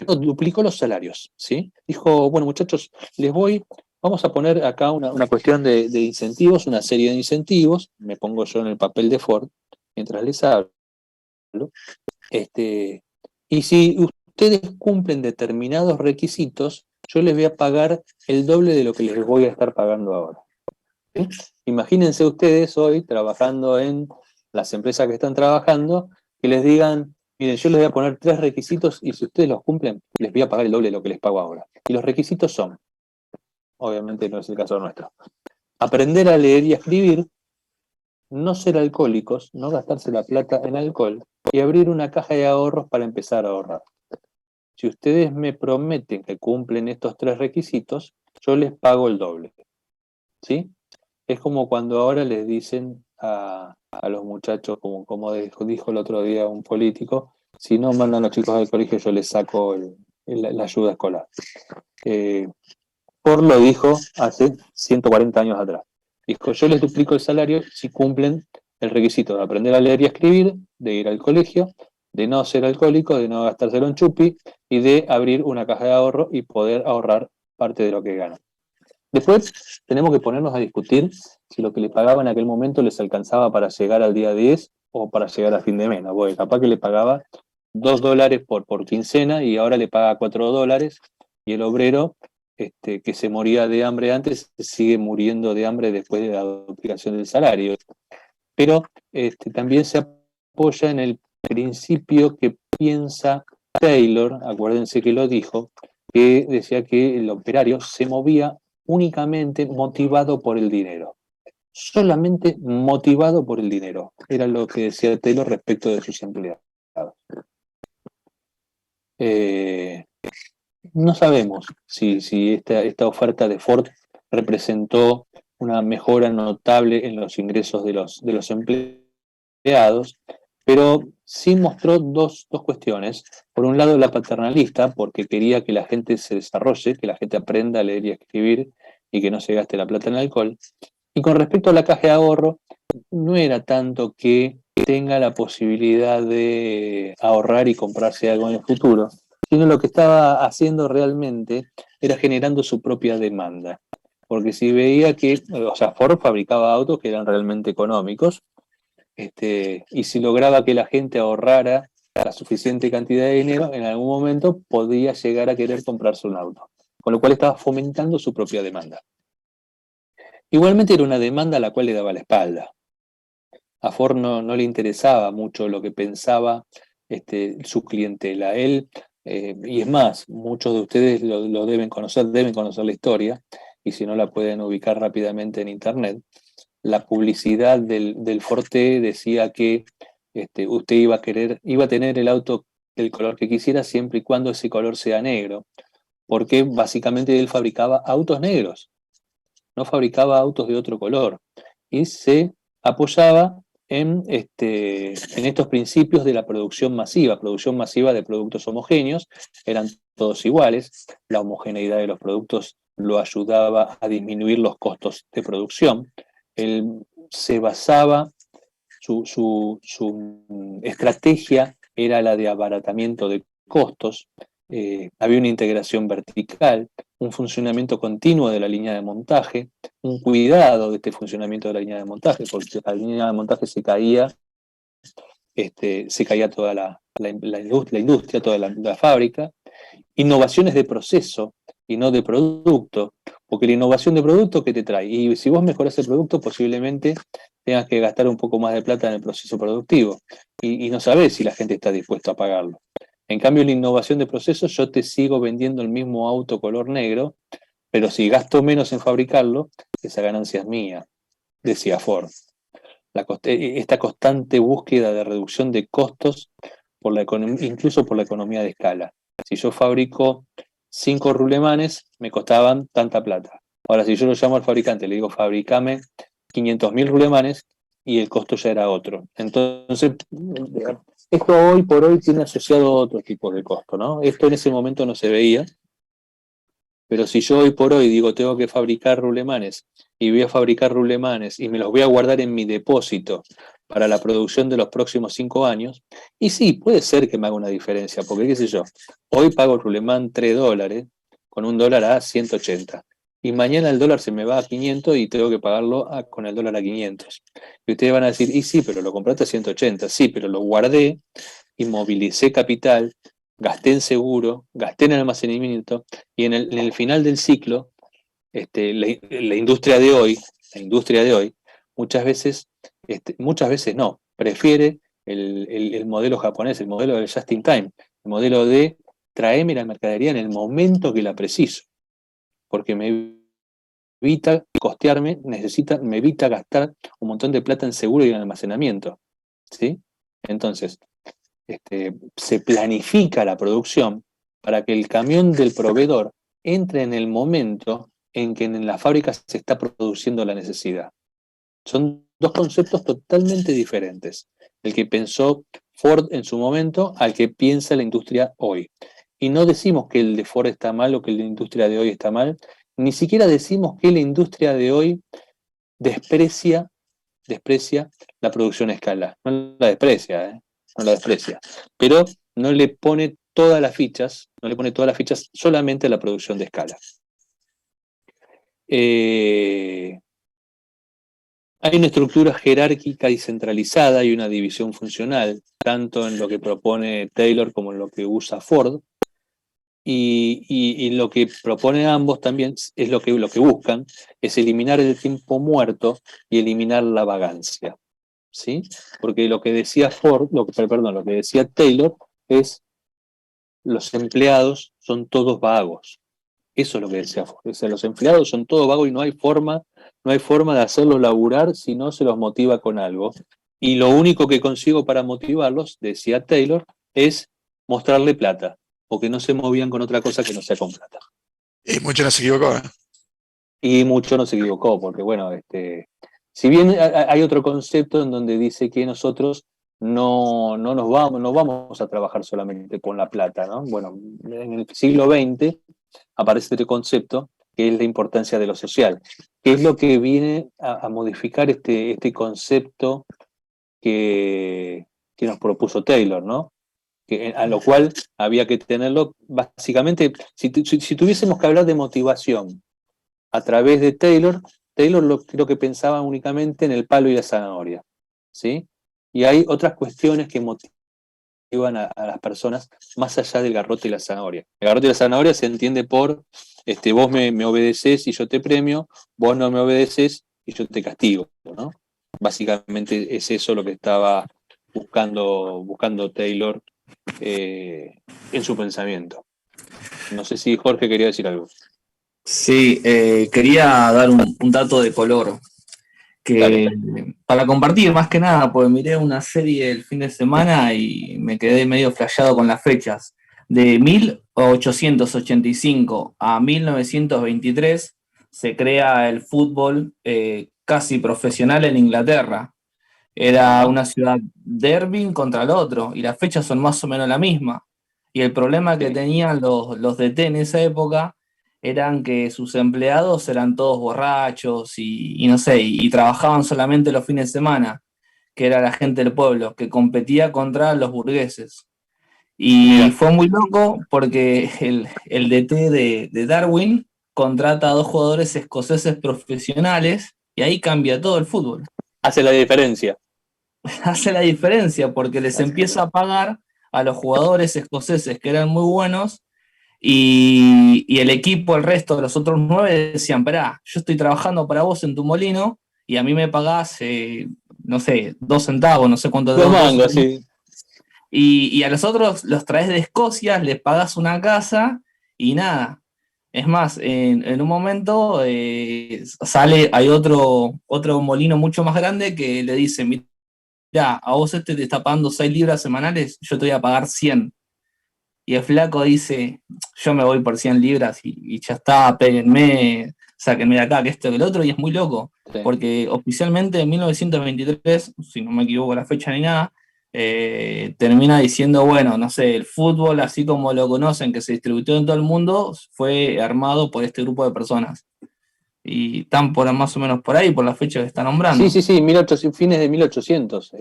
Duplicó los salarios, ¿sí? Dijo, bueno, muchachos, vamos a poner acá una cuestión de incentivos, una serie de incentivos, me pongo yo en el papel de Ford, mientras les hablo, y si ustedes cumplen determinados requisitos, yo les voy a pagar el doble de lo que les voy a estar pagando ahora. ¿Sí? Imagínense ustedes hoy trabajando en las empresas que están trabajando, que les digan, miren, yo les voy a poner 3 requisitos y si ustedes los cumplen, les voy a pagar el doble de lo que les pago ahora. Y los requisitos son, obviamente no es el caso nuestro, aprender a leer y a escribir, no ser alcohólicos, no gastarse la plata en alcohol y abrir una caja de ahorros para empezar a ahorrar. Si ustedes me prometen que cumplen estos 3 requisitos, yo les pago el doble. ¿Sí? Es como cuando ahora les dicen a los muchachos, como dijo el otro día un político, si no mandan a los chicos al colegio yo les saco la ayuda escolar. Ford lo dijo hace 140 años atrás. Dijo, yo les duplico el salario si cumplen el requisito de aprender a leer y a escribir, de ir al colegio, de no ser alcohólico, de no gastárselo en chupi y de abrir una caja de ahorro y poder ahorrar parte de lo que ganan. Después tenemos que ponernos a discutir si lo que le pagaban en aquel momento les alcanzaba para llegar al día 10 o para llegar a fin de mes. ¿No? Porque capaz que le pagaba $2 por quincena y ahora le paga $4, y el obrero que se moría de hambre antes sigue muriendo de hambre después de la duplicación del salario. Pero también se apoya en el principio que piensa Taylor, acuérdense que lo dijo, que decía que el operario se movía únicamente motivado por el dinero. Solamente motivado por el dinero. Era lo que decía Taylor respecto de sus empleados. Eh, no sabemos si esta oferta de Ford representó una mejora notable en los ingresos de los empleados, pero sí mostró dos cuestiones. Por un lado, la paternalista, porque quería que la gente se desarrolle, que la gente aprenda a leer y a escribir y que no se gaste la plata en alcohol. Y con respecto a la caja de ahorro, no era tanto que tenga la posibilidad de ahorrar y comprarse algo en el futuro, sino lo que estaba haciendo realmente era generando su propia demanda. Porque si veía que, o sea, Ford fabricaba autos que eran realmente económicos, y si lograba que la gente ahorrara la suficiente cantidad de dinero, en algún momento podía llegar a querer comprarse un auto. Con lo cual estaba fomentando su propia demanda. Igualmente era una demanda a la cual le daba la espalda. A Ford no le interesaba mucho lo que pensaba su clientela. Él, y es más, muchos de ustedes lo deben conocer la historia, y si no la pueden ubicar rápidamente en internet. La publicidad del Forte decía que usted iba a tener el auto del color que quisiera siempre y cuando ese color sea negro, porque básicamente él fabricaba autos negros, no fabricaba autos de otro color, y se apoyaba en estos principios de la producción masiva de productos homogéneos, eran todos iguales, la homogeneidad de los productos lo ayudaba a disminuir los costos de producción. Él se basaba, su estrategia era la de abaratamiento de costos, había una integración vertical, un funcionamiento continuo de la línea de montaje, un cuidado de este funcionamiento de la línea de montaje, porque si la línea de montaje se caía toda la industria, toda la fábrica. Innovaciones de proceso y no de producto, porque la innovación de producto, ¿qué te trae? Y si vos mejorás el producto, posiblemente tengas que gastar un poco más de plata en el proceso productivo, y no sabés si la gente está dispuesta a pagarlo. En cambio, la innovación de procesos, yo te sigo vendiendo el mismo auto color negro, pero si gasto menos en fabricarlo, esa ganancia es mía, decía Ford. Esta constante búsqueda de reducción de costos incluso por la economía de escala. Si yo fabrico 5 rulemanes, me costaban tanta plata. Ahora, si yo lo llamo al fabricante, le digo, fabricame 500.000 rulemanes, y el costo ya era otro. Entonces, esto hoy por hoy tiene asociado otro tipo de costo, ¿no? Esto en ese momento no se veía, pero si yo hoy por hoy digo, tengo que fabricar rulemanes, y voy a fabricar rulemanes y me los voy a guardar en mi depósito para la producción de los próximos 5 años, y sí, puede ser que me haga una diferencia, porque qué sé yo, hoy pago el rulemán $3, con un dólar a 180, y mañana el dólar se me va a 500 y tengo que pagarlo con el dólar a 500. Y ustedes van a decir, y sí, pero lo compraste a 180, sí, pero lo guardé, inmovilicé capital, gasté en seguro, gasté en almacenamiento, y en el final del ciclo, la industria de hoy, muchas veces no, prefiere el modelo japonés, el modelo del just in time, el modelo de traerme la mercadería en el momento que la preciso, porque me evita costearme, me evita gastar un montón de plata en seguro y en almacenamiento, ¿sí? Entonces, se planifica la producción para que el camión del proveedor entre en el momento en que en la fábrica se está produciendo la necesidad. Son dos conceptos totalmente diferentes. El que pensó Ford en su momento al que piensa la industria hoy. Y no decimos que el de Ford está mal o que la industria de hoy está mal, ni siquiera decimos que la industria de hoy desprecia la producción a escala. No la desprecia, no la desprecia. Pero no le pone todas las fichas, solamente a la producción de escala. Hay una estructura jerárquica y centralizada y una división funcional, tanto en lo que propone Taylor como en lo que usa Ford, y lo que propone ambos también es lo que buscan, es eliminar el tiempo muerto y eliminar la vagancia, ¿sí? Porque lo que decía Ford, lo que decía Taylor es los empleados son todos vagos. Eso es lo que decía Ford. O sea, los empleados son todos vagos y no hay forma de hacerlos laburar si no se los motiva con algo. Y lo único que consigo para motivarlos, decía Taylor, es mostrarle plata, porque no se movían con otra cosa que no sea con plata. Y mucho no se equivocó, ¿eh? Y mucho no se equivocó, porque bueno, si bien hay otro concepto en donde dice que nosotros no vamos a trabajar solamente con la plata, ¿no? Bueno, en el siglo XX aparece este concepto que es la importancia de lo social, que es lo que viene a modificar este concepto que nos propuso Taylor, ¿no? A lo cual había que tenerlo, básicamente, si tuviésemos que hablar de motivación a través de Taylor, creo que pensaba únicamente en el palo y la zanahoria, ¿sí? Y hay otras cuestiones que motivan a las personas más allá del garrote y la zanahoria. El garrote y la zanahoria se entiende por, vos me obedeces y yo te premio, vos no me obedeces y yo te castigo, ¿no? Básicamente es eso lo que estaba buscando Taylor en su pensamiento. No sé si Jorge quería decir algo. Sí, quería dar un dato de color que para compartir más que nada, porque miré una serie el fin de semana y me quedé medio flasheado con las fechas. De 1885 a 1923 se crea el fútbol casi profesional en Inglaterra. Era una ciudad derbi contra el otro y las fechas son más o menos la misma. Y el problema que tenían los DT en esa época eran que sus empleados eran todos borrachos y no sé, y trabajaban solamente los fines de semana, que era la gente del pueblo, que competía contra los burgueses. Y fue muy loco porque el DT de Darwin contrata a dos jugadores escoceses profesionales y ahí cambia todo el fútbol. Hace la diferencia. Hace la diferencia porque les empieza a pagar a los jugadores escoceses que eran muy buenos y el equipo, el resto de los otros 9 decían, pará, yo estoy trabajando para vos en tu molino y a mí me pagás, no sé, 2 centavos, no sé cuánto. 2 mangos, sí. Y a los otros los traes de Escocia, les pagas una casa y nada. Es más, en un momento hay otro molino mucho más grande que le dice, mirá, a vos te está pagando 6 libras semanales, yo te voy a pagar 100. Y el flaco dice, yo me voy por 100 libras y ya está, péguenme, sáquenme de acá, que esto, que el otro, y es muy loco, porque oficialmente en 1923, si no me equivoco la fecha ni nada, termina diciendo, bueno, no sé, el fútbol, así como lo conocen, que se distribuyó en todo el mundo, fue armado por este grupo de personas. Y están más o menos por ahí, por la fecha que está nombrando. Sí, fines de 1800.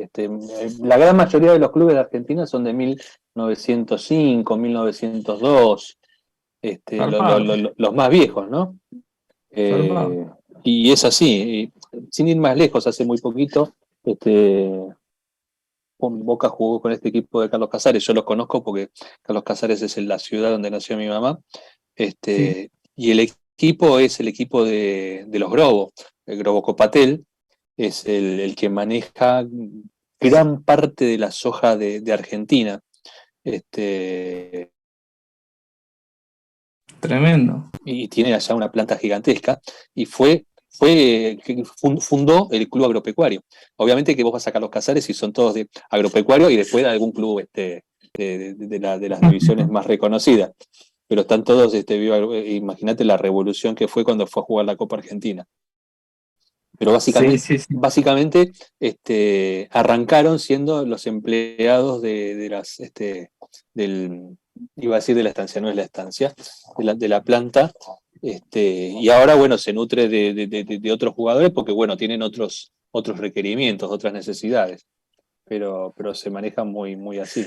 La gran mayoría de los clubes de Argentina son de 1905, 1902, los más viejos, ¿no? Y es así. Sin ir más lejos, hace muy poquito, Boca jugó con este equipo de Carlos Casares. Yo los conozco porque Carlos Casares es la ciudad donde nació mi mamá. Y el equipo es el equipo de los Grobo. El Grobo Copatel es el que maneja gran parte de la soja de Argentina. Tremendo. Y tiene allá una planta gigantesca. Y fundó el Club Agropecuario. Obviamente que vos vas a sacar los Casares y son todos de agropecuario y después de algún club de las divisiones más reconocidas. Pero están todos, imagínate la revolución que fue cuando fue a jugar la Copa Argentina. Pero básicamente arrancaron siendo los empleados de iba a decir de la estancia, no es la estancia, de la planta, y ahora, bueno, se nutre de otros jugadores porque, bueno, tienen otros requerimientos, otras necesidades, pero se manejan muy, muy así.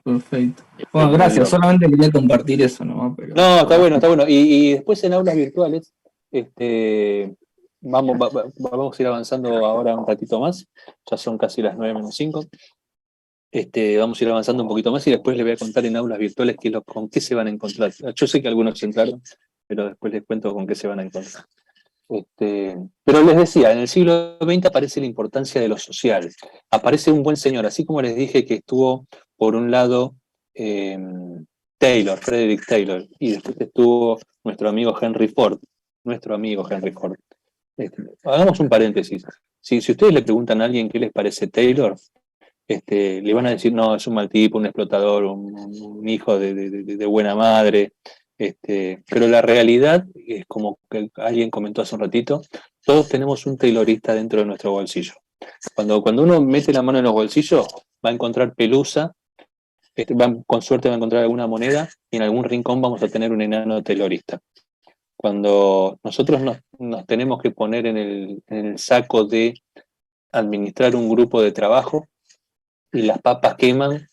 Perfecto. Bueno, gracias, solamente quería compartir eso, ¿no? No, está bueno. Y después en aulas virtuales, vamos a ir avanzando ahora un ratito más, ya son casi las 9:05. Vamos a ir avanzando un poquito más y después les voy a contar en aulas virtuales con qué se van a encontrar. Yo sé que algunos entraron, pero después les cuento con qué se van a encontrar. Pero les decía, en el siglo XX aparece la importancia de lo social. Aparece un buen señor, así como les dije que estuvo, por un lado, Frederick Taylor, y después estuvo nuestro amigo Henry Ford. Hagamos un paréntesis. Si ustedes le preguntan a alguien qué les parece Taylor, le van a decir, no, es un mal tipo, un explotador, un hijo de buena madre. Pero la realidad es como que alguien comentó hace un ratito, todos tenemos un taylorista dentro de nuestro bolsillo. Cuando uno mete la mano en los bolsillos, va a encontrar pelusa, con suerte va a encontrar alguna moneda y en algún rincón vamos a tener un enano taylorista. Cuando nosotros nos tenemos que poner en el saco de administrar un grupo de trabajo y las papas queman,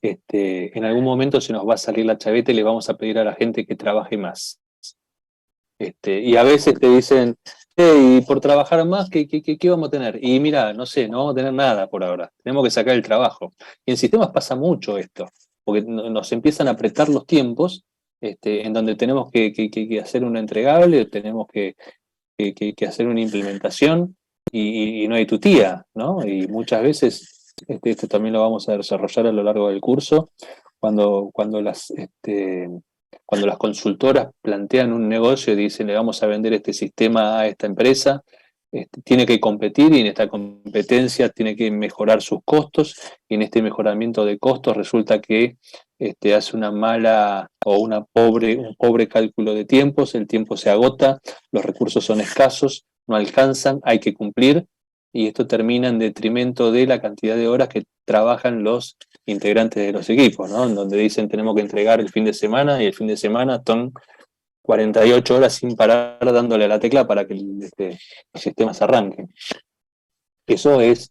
en algún momento se nos va a salir la chaveta y le vamos a pedir a la gente que trabaje más. Y a veces te dicen, y por trabajar más, ¿qué vamos a tener? Y mira, no sé, no vamos a tener nada por ahora, tenemos que sacar el trabajo. Y en sistemas pasa mucho esto, porque nos empiezan a apretar los tiempos, en donde tenemos que hacer un entregable, tenemos que hacer una implementación y no hay tutía, ¿no? Y muchas veces, esto también lo vamos a desarrollar a lo largo del curso, cuando las consultoras plantean un negocio y dicen le vamos a vender este sistema a esta empresa, tiene que competir y en esta competencia tiene que mejorar sus costos y en este mejoramiento de costos resulta que hace una mala o un pobre cálculo de tiempos, el tiempo se agota, los recursos son escasos, no alcanzan, hay que cumplir y esto termina en detrimento de la cantidad de horas que trabajan los integrantes de los equipos, ¿no? En donde dicen tenemos que entregar el fin de semana y el fin de semana son 48 horas sin parar dándole a la tecla para que los sistemas arranquen. Eso es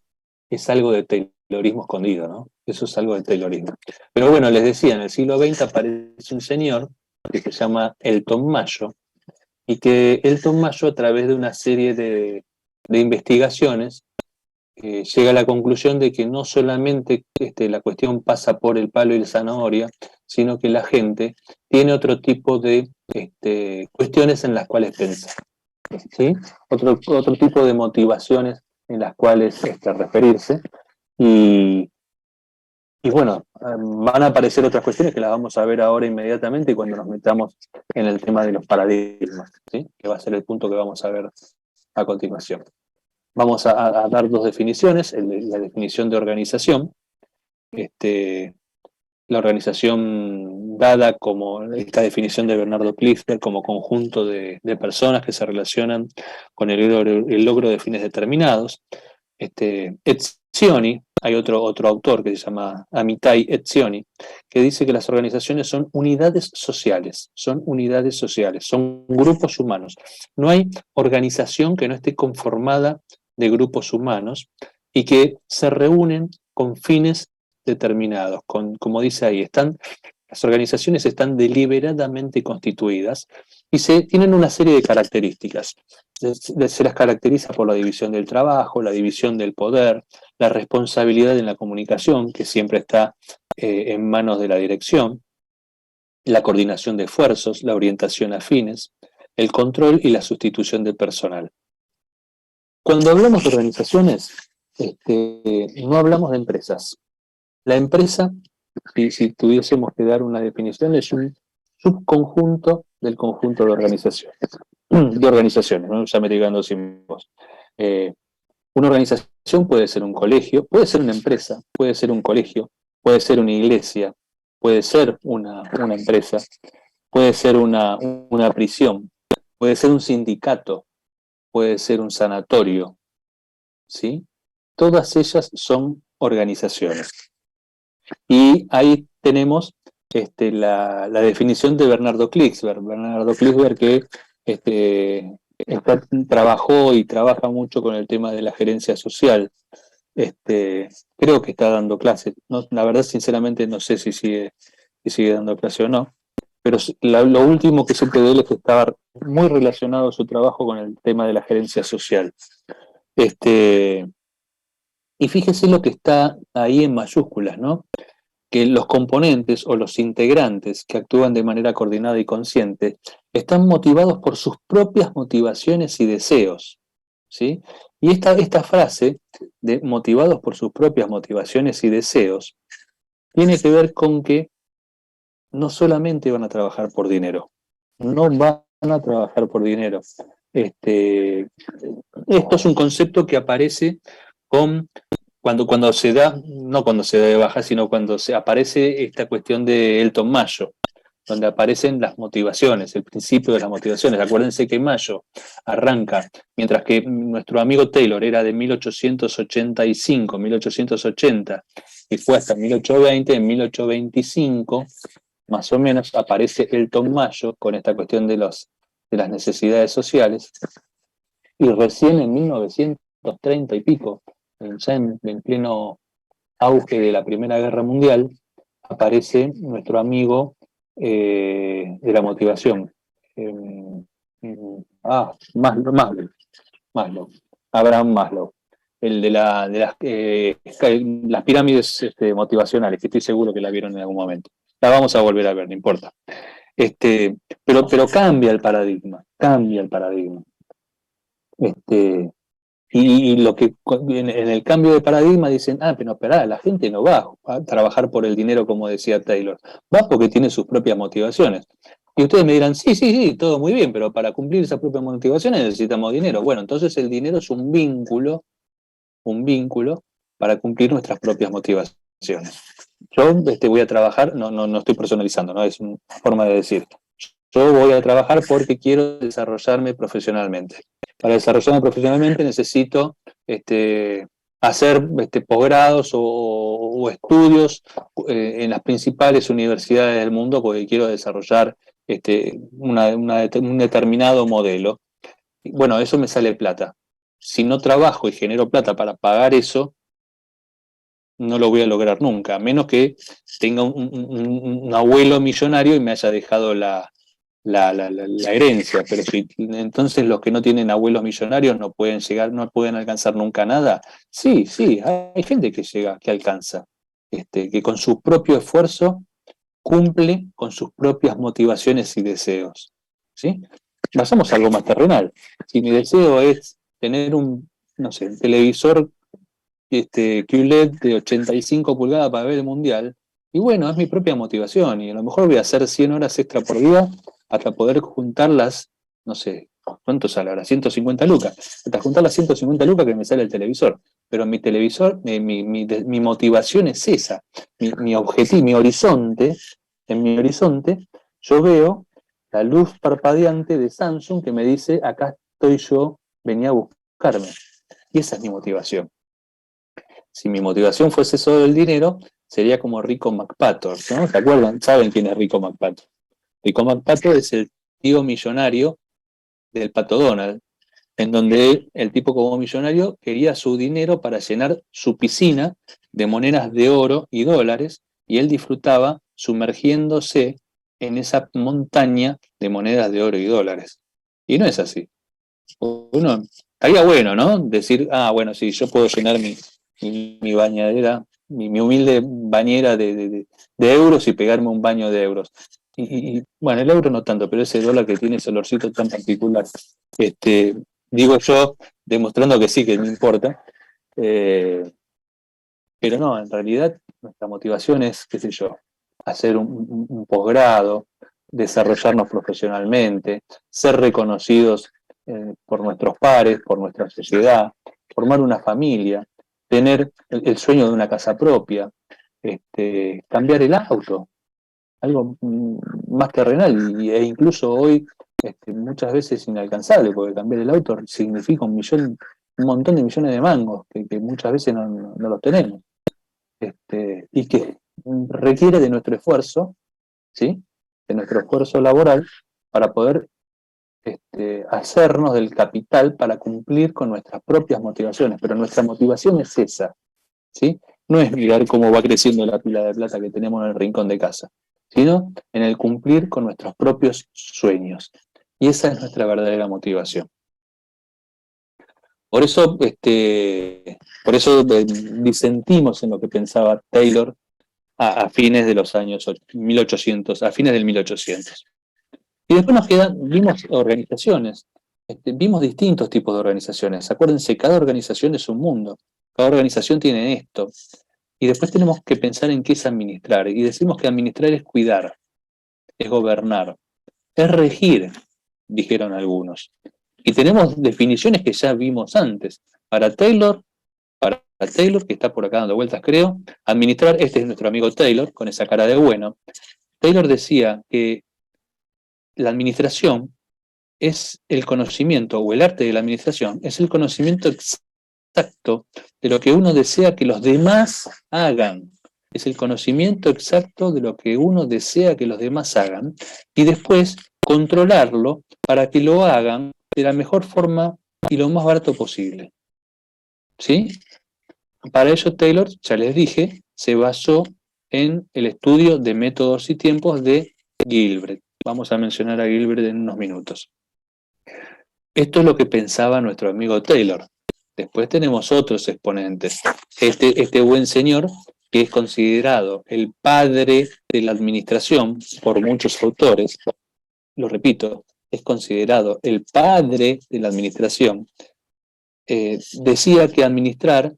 algo de Taylorismo escondido, ¿no? Eso es algo de Taylorismo. Pero bueno, les decía, en el siglo XX aparece un señor que se llama Elton Mayo, y que Elton Mayo, a través de una serie de investigaciones, llega a la conclusión de que no solamente la cuestión pasa por el palo y la zanahoria, sino que la gente tiene otro tipo de cuestiones en las cuales pensar, ¿sí? Otro tipo de motivaciones en las cuales referirse. Y bueno, van a aparecer otras cuestiones que las vamos a ver ahora inmediatamente cuando nos metamos en el tema de los paradigmas, ¿sí? Que va a ser el punto que vamos a ver a continuación. Vamos a dar dos definiciones, la definición de organización, la organización dada como esta definición de Bernardo Kliffer como conjunto de personas que se relacionan con el logro de fines determinados. Etzioni, hay otro autor que se llama Amitai Etzioni, que dice que las organizaciones son unidades sociales, son grupos humanos. No hay organización que no esté conformada de grupos humanos y que se reúnen con fines determinados, como dice ahí, las organizaciones están deliberadamente constituidas y tienen una serie de características. Se las caracteriza por la división del trabajo, la división del poder, la responsabilidad en la comunicación, que siempre está en manos de la dirección, la coordinación de esfuerzos, la orientación a fines, el control y la sustitución del personal. Cuando hablamos de organizaciones, no hablamos de empresas. La empresa, si tuviésemos que dar una definición, es un subconjunto del conjunto de organizaciones. ¿No? Ya me estoy quedando sin voz. Una organización puede ser un colegio, puede ser una empresa, puede ser un colegio, puede ser una iglesia, puede ser una empresa, puede ser una prisión, puede ser un sindicato, puede ser un sanatorio, ¿sí? Todas ellas son organizaciones. Y ahí tenemos la definición de Bernardo Klixberg. Bernardo Klixberg que trabajó y trabaja mucho con el tema de la gerencia social. Creo que está dando clases. No, la verdad, sinceramente, no sé si sigue dando clase o no. pero lo último que supe de él es que estaba muy relacionado su trabajo con el tema de la gerencia social. Y fíjese lo que está ahí en mayúsculas, ¿no? Que los componentes o los integrantes que actúan de manera coordinada y consciente están motivados por sus propias motivaciones y deseos, ¿sí? Y esta frase de motivados por sus propias motivaciones y deseos tiene que ver con que no solamente van a trabajar por dinero, no van a trabajar por dinero. Esto es un concepto que aparece cuando se da, no cuando se da de baja, sino cuando se aparece esta cuestión de Elton Mayo, donde aparecen las motivaciones, el principio de las motivaciones. Acuérdense que Mayo arranca, mientras que nuestro amigo Taylor era de 1885, 1880, y fue hasta 1820, en 1825, más o menos, aparece Elton Mayo con esta cuestión de las necesidades sociales, y recién en 1930 y pico, ya en pleno auge de la Primera Guerra Mundial, aparece nuestro amigo de la motivación. Maslow, Abraham Maslow, el de las pirámides motivacionales, que estoy seguro que la vieron en algún momento. La vamos a volver a ver, no importa. Pero cambia el paradigma, cambia el paradigma. Y lo que en el cambio de paradigma dicen, pero esperá, la gente no va a trabajar por el dinero como decía Taylor, va porque tiene sus propias motivaciones. Y ustedes me dirán, sí, todo muy bien, pero para cumplir esas propias motivaciones necesitamos dinero. Bueno, entonces el dinero es un vínculo para cumplir nuestras propias motivaciones. Yo voy a trabajar, no estoy personalizando, ¿no? Es una forma de decir. Yo voy a trabajar porque quiero desarrollarme profesionalmente. Para desarrollarme profesionalmente necesito hacer posgrados o estudios en las principales universidades del mundo porque quiero desarrollar un determinado modelo. Bueno, eso me sale plata. Si no trabajo y genero plata para pagar eso, no lo voy a lograr nunca, a menos que tenga un abuelo millonario y me haya dejado la herencia, pero si entonces los que no tienen abuelos millonarios no pueden llegar, no pueden alcanzar nunca nada. Sí, hay gente que llega, que alcanza, que con su propio esfuerzo cumple con sus propias motivaciones y deseos. ¿Sí? Pasamos a algo más terrenal. Si mi deseo es tener un televisor QLED de 85 pulgadas para ver el mundial, y bueno, es mi propia motivación, y a lo mejor voy a hacer 100 horas extra por día hasta poder juntar ¿cuánto sale ahora? 150 lucas. Hasta juntar las 150 lucas que me sale el televisor. Pero mi televisor, mi motivación es esa. Mi objetivo, en mi horizonte, yo veo la luz parpadeante de Samsung que me dice, acá estoy yo, venía a buscarme. Y esa es mi motivación. Si mi motivación fuese solo el dinero, sería como Rico McPato, ¿no? ¿Se acuerdan? ¿Saben quién es Rico McPato? Rico McPato es el tío millonario del Pato Donald, en donde el tipo como millonario quería su dinero para llenar su piscina de monedas de oro y dólares, y él disfrutaba sumergiéndose en esa montaña de monedas de oro y dólares. Y no es así. Uno, estaría bueno, ¿no? Decir, bueno, sí, yo puedo llenar mi bañadera, mi humilde bañera de euros y pegarme un baño de euros. Y bueno, el euro no tanto, pero ese dólar que tiene ese olorcito tan particular. Digo yo, demostrando que sí, que me importa. Pero no, en realidad nuestra motivación es, qué sé yo, hacer un posgrado, desarrollarnos profesionalmente, ser reconocidos por nuestros pares, por nuestra sociedad, formar una familia, tener el sueño de una casa propia, cambiar el auto, algo más terrenal e incluso hoy muchas veces inalcanzable, porque cambiar el auto significa un montón de millones de mangos que muchas veces no los tenemos, y que requiere de nuestro esfuerzo, ¿sí? De nuestro esfuerzo laboral para poder hacernos del capital para cumplir con nuestras propias motivaciones, pero nuestra motivación es esa, ¿sí? No es mirar cómo va creciendo la pila de plata que tenemos en el rincón de casa. sino en el cumplir con nuestros propios sueños. Y esa es nuestra verdadera motivación. Por eso, disentimos en lo que pensaba Taylor a fines de los años 1800, a fines del 1800. Y después vimos organizaciones, vimos distintos tipos de organizaciones. Acuérdense, cada organización es un mundo, cada organización tiene esto. Y después tenemos que pensar en qué es administrar. Y decimos que administrar es cuidar, es gobernar, es regir, dijeron algunos. Y tenemos definiciones que ya vimos antes. Para Taylor, que está por acá dando vueltas, creo, administrar, este es nuestro amigo Taylor, con esa cara de bueno. Taylor decía que la administración es el conocimiento, o el arte de la administración, es el conocimiento exacto de lo que uno desea que los demás hagan. Es el conocimiento exacto de lo que uno desea que los demás hagan, y después controlarlo para que lo hagan de la mejor forma y lo más barato posible. ¿Sí? Para ello Taylor, ya les dije, se basó en el estudio de métodos y tiempos de Gilbert. Vamos a mencionar a Gilbert en unos minutos. Esto es lo que pensaba nuestro amigo Taylor. Después tenemos otros exponentes. Este buen señor, que es considerado el padre de la administración por muchos autores, lo repito, es considerado el padre de la administración, decía que administrar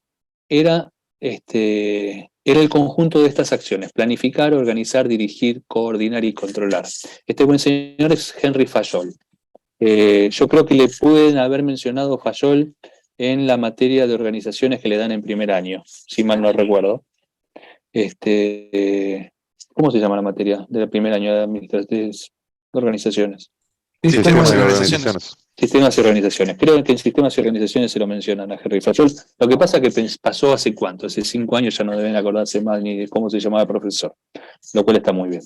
era el conjunto de estas acciones: planificar, organizar, dirigir, coordinar y controlar. Este buen señor es Henry Fayol. Yo creo que le pueden haber mencionado Fayol en la materia de organizaciones que le dan en primer año, si mal no recuerdo. ¿Cómo se llama la materia del primer año de organizaciones? Sistemas y organizaciones. Sistemas y organizaciones. Creo que en sistemas y organizaciones se lo mencionan a Henry Fayol. Lo que pasa es que pasó hace cuánto, hace 5 años, ya no deben acordarse más ni de cómo se llamaba el profesor, lo cual está muy bien.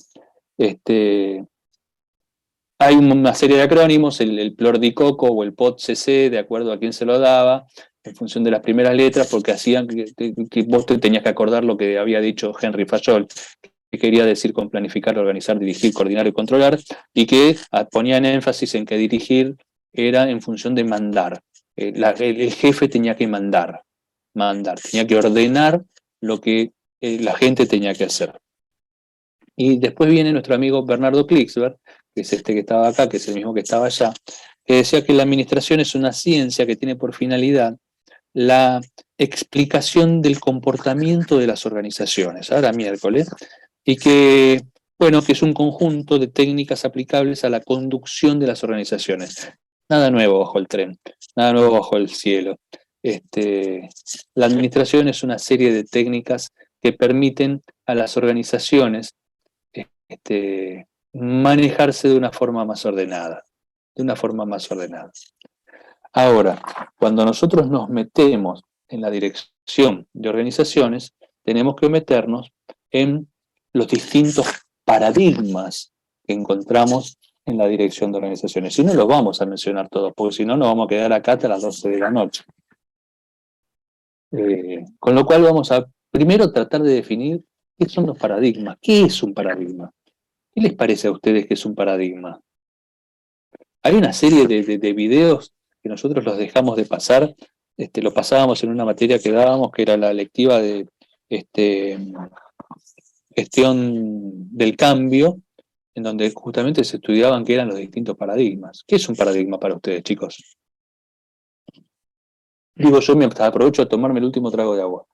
Hay una serie de acrónimos, el PLOR-DICOCO o el POT-CC, de acuerdo a quién se lo daba, en función de las primeras letras, porque hacían que vos te tenías que acordar lo que había dicho Henry Fayol, que quería decir con planificar, organizar, dirigir, coordinar y controlar, y que ponían énfasis en que dirigir era en función de mandar. El jefe tenía que mandar, tenía que ordenar lo que la gente tenía que hacer. Y después viene nuestro amigo Bernardo Klixberg, que es este que estaba acá, que es el mismo que estaba allá, que decía que la administración es una ciencia que tiene por finalidad la explicación del comportamiento de las organizaciones, ahora miércoles, y que, bueno, que es un conjunto de técnicas aplicables a la conducción de las organizaciones. Nada nuevo bajo el tren, nada nuevo bajo el cielo. La administración es una serie de técnicas que permiten a las organizaciones manejarse de una forma más ordenada, Ahora, cuando nosotros nos metemos en la dirección de organizaciones, tenemos que meternos en los distintos paradigmas que encontramos en la dirección de organizaciones. Y no los vamos a mencionar todos, porque si no nos vamos a quedar acá hasta las 12 de la noche. Con lo cual vamos a primero tratar de definir qué son los paradigmas. ¿Qué es un paradigma? ¿Qué les parece a ustedes que es un paradigma? Hay una serie de videos que nosotros los dejamos de pasar, lo pasábamos en una materia que dábamos, que era la lectiva de gestión del cambio, en donde justamente se estudiaban qué eran los distintos paradigmas. ¿Qué es un paradigma para ustedes, chicos? Digo yo, me aprovecho a tomarme el último trago de agua.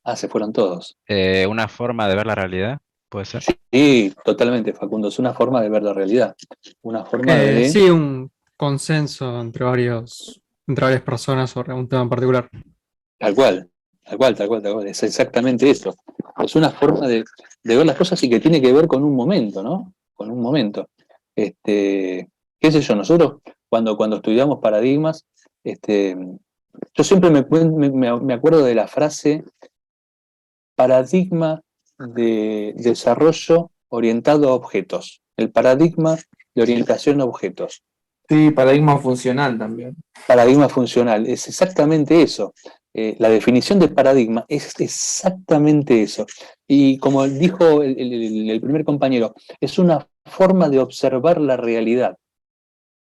Ah, se fueron todos. Una forma de ver la realidad, ¿puede ser? Sí, totalmente, Facundo. Es una forma de ver la realidad. Una forma de... Sí, un consenso entre varias personas sobre un tema en particular. Tal cual. Es exactamente eso. Es una forma de ver las cosas y que tiene que ver con un momento, ¿no? Con un momento. ¿Qué sé yo? Nosotros, cuando estudiamos paradigmas, yo siempre me acuerdo de la frase paradigma de desarrollo orientado a objetos. El paradigma de orientación a objetos. Sí, paradigma funcional también. Paradigma funcional, es exactamente eso. la definición de paradigma es exactamente eso. Y como dijo el primer compañero, es una forma de observar la realidad.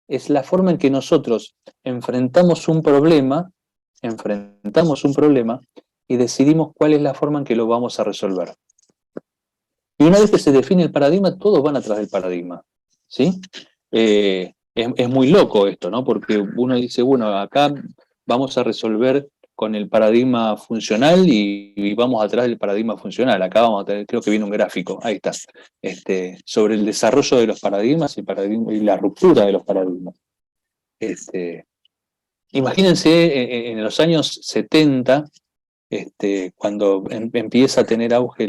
Es la forma en que nosotros enfrentamos un problema y decidimos cuál es la forma en que lo vamos a resolver. Y una vez que se define el paradigma, todos van atrás del paradigma, ¿sí? Es muy loco esto, ¿no? Porque uno dice, bueno, acá vamos a resolver con el paradigma funcional y vamos atrás del paradigma funcional. Acá vamos a tener, creo que viene un gráfico, ahí está, sobre el desarrollo de los paradigmas y la ruptura de los paradigmas. Imagínense en los años 70, cuando empieza a tener auge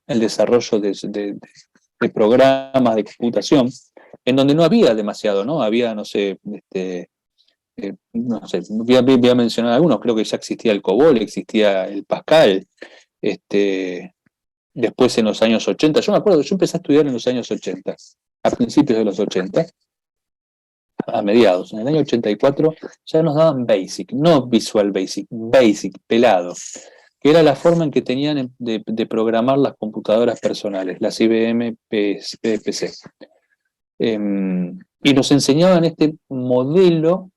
el desarrollo de programas de computación, en donde no había demasiado, ¿no? Había, no sé, no sé, voy a mencionar algunos, creo que ya existía el COBOL, existía el Pascal, después en los años 80, yo me acuerdo, yo empecé a estudiar en los años 80, a principios de los 80, a mediados, en el año 84 ya nos daban BASIC, no Visual Basic, BASIC, pelado, que era la forma en que tenían de programar las computadoras personales, las IBM PC. Y nos enseñaban este modelo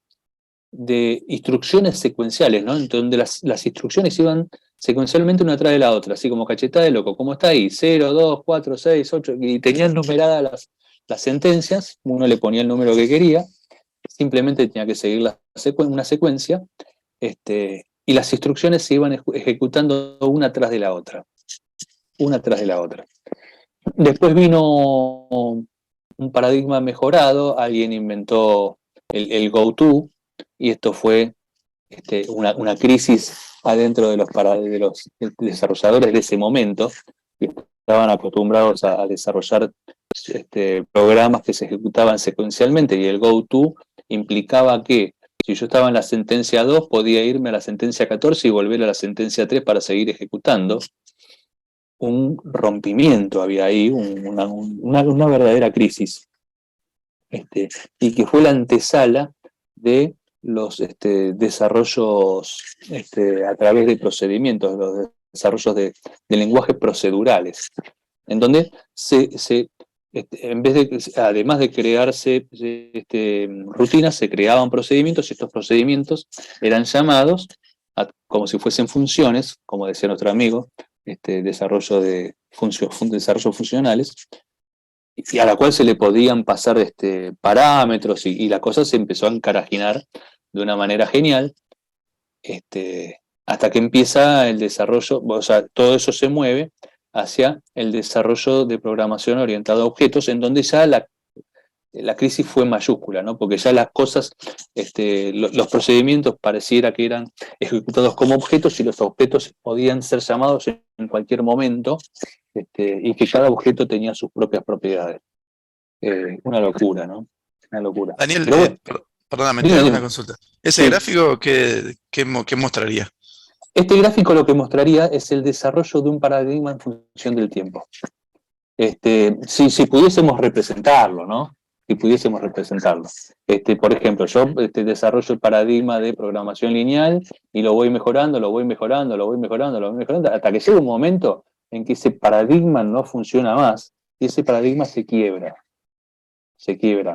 de instrucciones secuenciales, ¿no? En donde las instrucciones iban secuencialmente una tras de la otra, así como cachetada de loco, como está ahí, 0, 2, 4, 6, 8, y tenían numeradas las sentencias, uno le ponía el número que quería, simplemente tenía que seguir una secuencia, y las instrucciones se iban ejecutando una tras de la otra, una tras de la otra. Después vino un paradigma mejorado, alguien inventó el GoTo, y esto fue una crisis adentro de los desarrolladores de ese momento, que estaban acostumbrados a desarrollar programas que se ejecutaban secuencialmente, y el GoTo implicaba que si yo estaba en la sentencia 2, podía irme a la sentencia 14 y volver a la sentencia 3 para seguir ejecutando. Un rompimiento había ahí, una verdadera crisis, y que fue la antesala de los desarrollos a través de procedimientos, los desarrollos de lenguajes procedurales, en donde en vez de, además de crearse rutinas, se creaban procedimientos, y estos procedimientos eran llamados como si fuesen funciones, como decía nuestro amigo, desarrollos funcionales, y a la cual se le podían pasar parámetros, y la cosa se empezó a encarajinar de una manera genial, hasta que empieza el desarrollo, o sea, todo eso se mueve hacia el desarrollo de programación orientada a objetos, en donde ya la crisis fue mayúscula, ¿no? Porque ya las cosas, los procedimientos pareciera que eran ejecutados como objetos, y los objetos podían ser llamados en cualquier momento, y que cada objeto tenía sus propias propiedades. Una locura, ¿no? Una locura. Daniel, Pero bueno, perdóname, te dime, hago dime. una consulta. ¿Ese Sí. gráfico qué mostraría? Este gráfico lo que mostraría es el desarrollo de un paradigma en función del tiempo. Si pudiésemos representarlo, ¿no? Si pudiésemos representarlo. Por ejemplo, yo desarrollo el paradigma de programación lineal y lo voy mejorando, hasta que llega un momento en que ese paradigma no funciona más y ese paradigma se quiebra,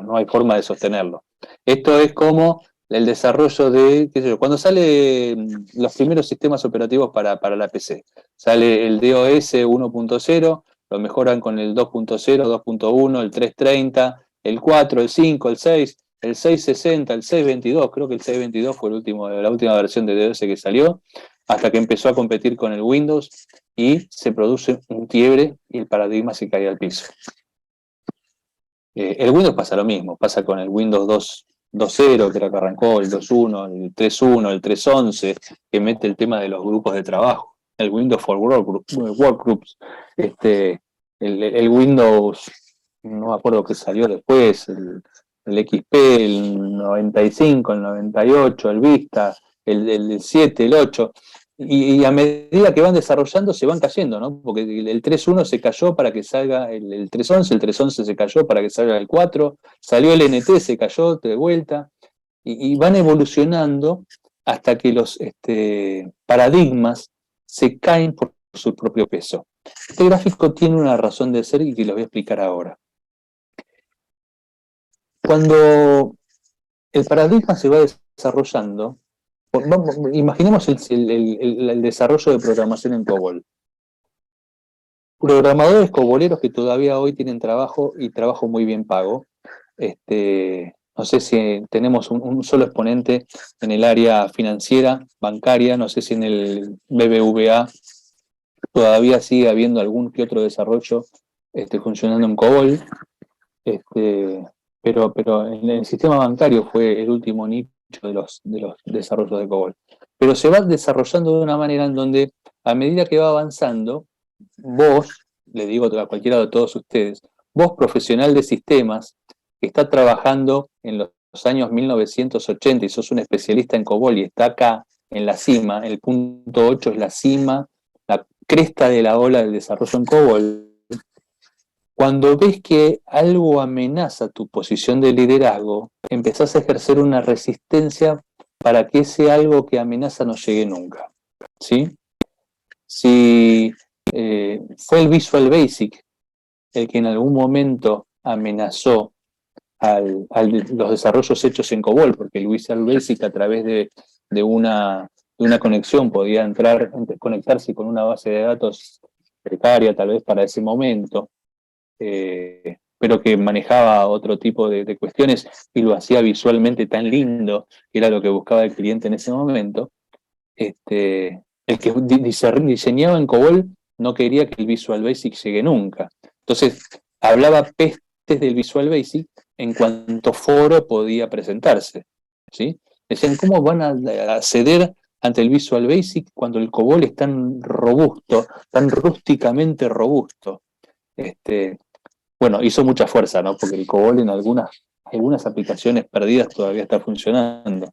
no hay forma de sostenerlo. Esto es como el desarrollo de, qué sé yo, cuando salen los primeros sistemas operativos para la PC. Sale el DOS 1.0, lo mejoran con el 2.0, 2.1, el 330, el 4, el 5, el 6, el 660, el 622, creo que el 622 fue la última versión de DOS que salió, hasta que empezó a competir con el Windows y se produce un quiebre y el paradigma se cae al piso. El Windows pasa lo mismo, pasa con el Windows 2.0, que era que arrancó, el 2.1, el 3.1, el 3.11, que mete el tema de los grupos de trabajo, el Windows for Workgroups, el Windows, no me acuerdo qué salió después, el XP, el 95, el 98, el Vista, el 7, el 8, y a medida que van desarrollando se van cayendo, ¿no? Porque el 3.1 se cayó para que salga el 3.11, el 3.11 se cayó para que salga el 4, salió el NT, se cayó de vuelta, y van evolucionando hasta que los paradigmas se caen por su propio peso. Este gráfico tiene una razón de ser y que lo voy a explicar ahora. Cuando el paradigma se va desarrollando, imaginemos el desarrollo de programación en COBOL. Programadores coboleros que todavía hoy tienen trabajo y trabajo muy bien pago. No sé si tenemos un solo exponente en el área financiera, bancaria, no sé si en el BBVA todavía sigue habiendo algún que otro desarrollo funcionando en COBOL, pero en el sistema bancario fue el último nicho de los desarrollos de COBOL. Pero se va desarrollando de una manera en donde, a medida que va avanzando, vos, le digo a cualquiera de todos ustedes, vos profesional de sistemas, que está trabajando en los años 1980 y sos un especialista en COBOL y está acá en la cima, el punto 8 es la cima, la cresta de la ola del desarrollo en COBOL. Cuando ves que algo amenaza tu posición de liderazgo, empezás a ejercer una resistencia para que ese algo que amenaza no llegue nunca, ¿sí? Si fue el Visual Basic el que en algún momento amenazó los desarrollos hechos en COBOL, porque el Visual Basic a través de una conexión podía conectarse con una base de datos precaria tal vez para ese momento, pero que manejaba otro tipo de cuestiones y lo hacía visualmente tan lindo, que era lo que buscaba el cliente en ese momento. El que diseñaba en COBOL no quería que el Visual Basic llegue nunca. Entonces, hablaba pestes del Visual Basic en cuanto foro podía presentarse, ¿sí? Decían, ¿cómo van a ceder ante el Visual Basic cuando el COBOL es tan robusto, tan rústicamente robusto? Bueno, hizo mucha fuerza, ¿no? Porque el COBOL en algunas aplicaciones perdidas todavía está funcionando.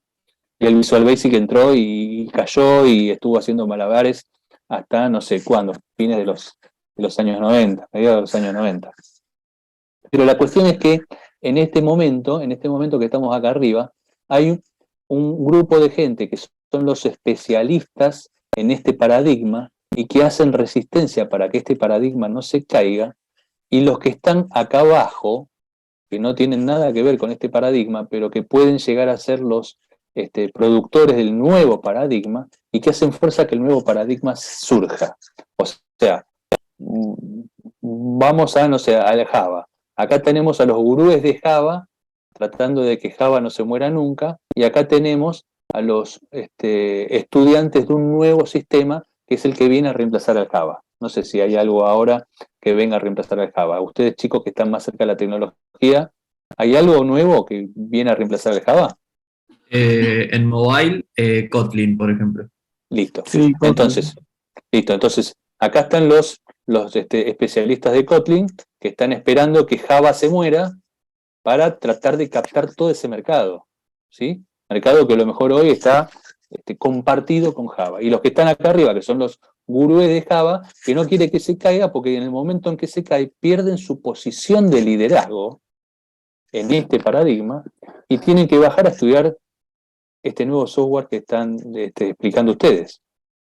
Y el Visual Basic entró y cayó y estuvo haciendo malabares hasta no sé cuándo, fines de los años 90, mediados de los años 90. Pero la cuestión es que en este momento que estamos acá arriba, hay un grupo de gente que son los especialistas en este paradigma y que hacen resistencia para que este paradigma no se caiga, y los que están acá abajo, que no tienen nada que ver con este paradigma, pero que pueden llegar a ser los productores del nuevo paradigma y que hacen fuerza a que el nuevo paradigma surja. O sea, vamos a, no sé, al Java. Acá tenemos a los gurúes de Java tratando de que Java no se muera nunca, y acá tenemos a los estudiantes de un nuevo sistema que es el que viene a reemplazar al Java. No sé si hay algo ahora que venga a reemplazar al Java. Ustedes, chicos que están más cerca de la tecnología, ¿hay algo nuevo que viene a reemplazar al Java? En mobile, Kotlin, por ejemplo. Listo. Sí, Entonces, acá están los especialistas de Kotlin que están esperando que Java se muera para tratar de captar todo ese mercado, ¿sí? Mercado que a lo mejor hoy está compartido con Java. Y los que están acá arriba, que son los gurúes de Java, que no quiere que se caiga porque en el momento en que se cae pierden su posición de liderazgo en este paradigma y tienen que bajar a estudiar este nuevo software que están explicando ustedes.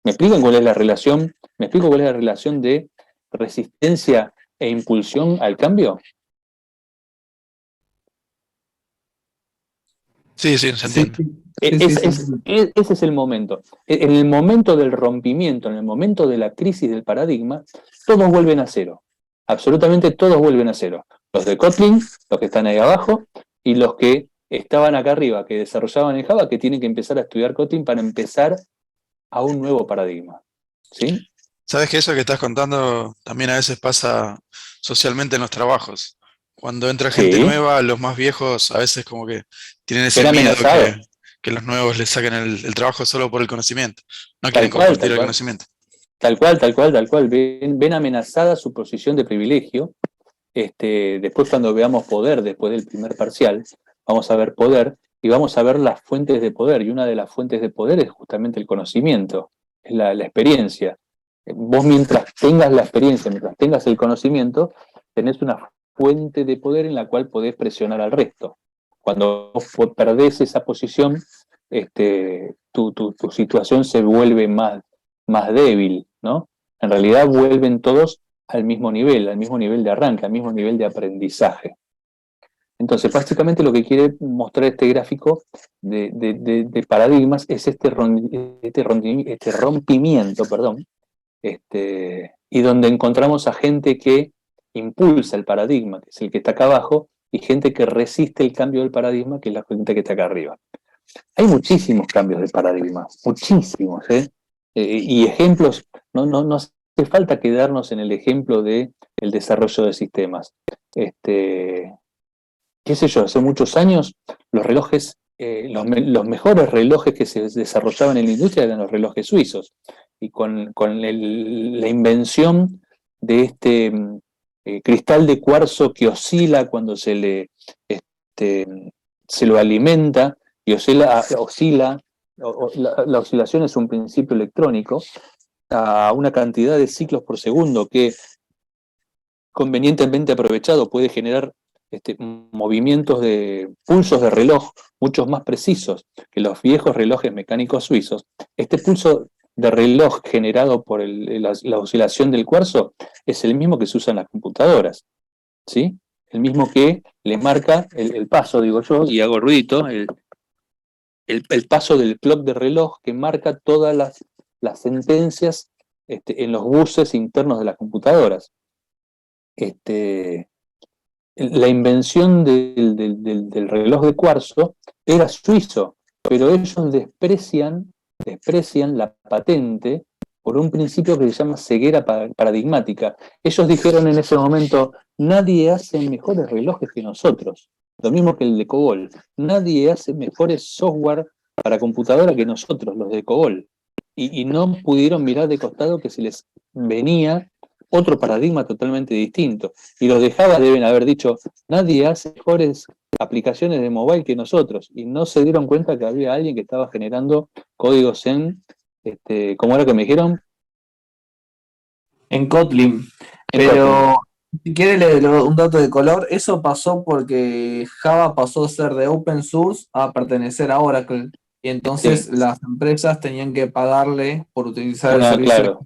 ¿Me explican cuál es la relación? ¿Me explico cuál es la relación de resistencia e impulsión al cambio? Sí, se entiende. Ese es el momento. En el momento del rompimiento, en el momento de la crisis del paradigma, todos vuelven a cero. Absolutamente todos vuelven a cero. Los de Kotlin, los que están ahí abajo, y los que estaban acá arriba, que desarrollaban en Java, que tienen que empezar a estudiar Kotlin para empezar a un nuevo paradigma. ¿Sí? Sabes que eso que estás contando también a veces pasa socialmente en los trabajos. Cuando entra gente Sí. nueva, los más viejos a veces como que tienen ese Ser miedo amenazado. que los nuevos les saquen el trabajo solo por el conocimiento. No Tal quieren cual, compartir tal el cual. conocimiento. Tal cual. Ven amenazada su posición de privilegio. Después cuando veamos poder, después del primer parcial, vamos a ver poder y vamos a ver las fuentes de poder. Y una de las fuentes de poder es justamente el conocimiento, es la experiencia. Vos mientras tengas la experiencia, mientras tengas el conocimiento, tenés una fuente de poder en la cual podés presionar al resto. Cuando vos perdés esa posición, tu situación se vuelve más débil, ¿no? En realidad vuelven todos al mismo nivel de arranque, al mismo nivel de aprendizaje. Entonces, básicamente lo que quiere mostrar este gráfico de paradigmas es este rompimiento, perdón, y donde encontramos a gente que impulsa el paradigma, que es el que está acá abajo, y gente que resiste el cambio del paradigma, que es la gente que está acá arriba. Hay muchísimos cambios de paradigma, muchísimos, y ejemplos, no hace falta quedarnos en el ejemplo del desarrollo de sistemas. Qué sé yo, hace muchos años los relojes, los mejores relojes que se desarrollaban en la industria eran los relojes suizos. Y con la invención de este cristal de cuarzo que oscila cuando se lo alimenta, y oscila, la oscilación es un principio electrónico, a una cantidad de ciclos por segundo que convenientemente aprovechado puede generar movimientos de pulsos de reloj mucho más precisos que los viejos relojes mecánicos suizos. Este pulso de reloj generado por la oscilación del cuarzo es el mismo que se usa en las computadoras, ¿sí? El mismo que le marca el paso, digo yo, y hago ruidito, el paso del clock de reloj que marca todas las sentencias en los buses internos de las computadoras. La invención del reloj de cuarzo era suizo, pero ellos desprecian la patente por un principio que se llama ceguera paradigmática. Ellos dijeron en ese momento, nadie hace mejores relojes que nosotros, lo mismo que el de COBOL, nadie hace mejores software para computadora que nosotros, los de COBOL, y no pudieron mirar de costado que se les venía otro paradigma totalmente distinto. Y los de Java deben haber dicho, nadie hace mejores aplicaciones de mobile que nosotros. Y no se dieron cuenta que había alguien que estaba generando códigos ¿cómo era que me dijeron? En Kotlin. En Pero si quiere le doy un dato de color, eso pasó porque Java pasó a ser de open source a pertenecer a Oracle. Y entonces Sí. las empresas tenían que pagarle por utilizar el Una, servicio. claro.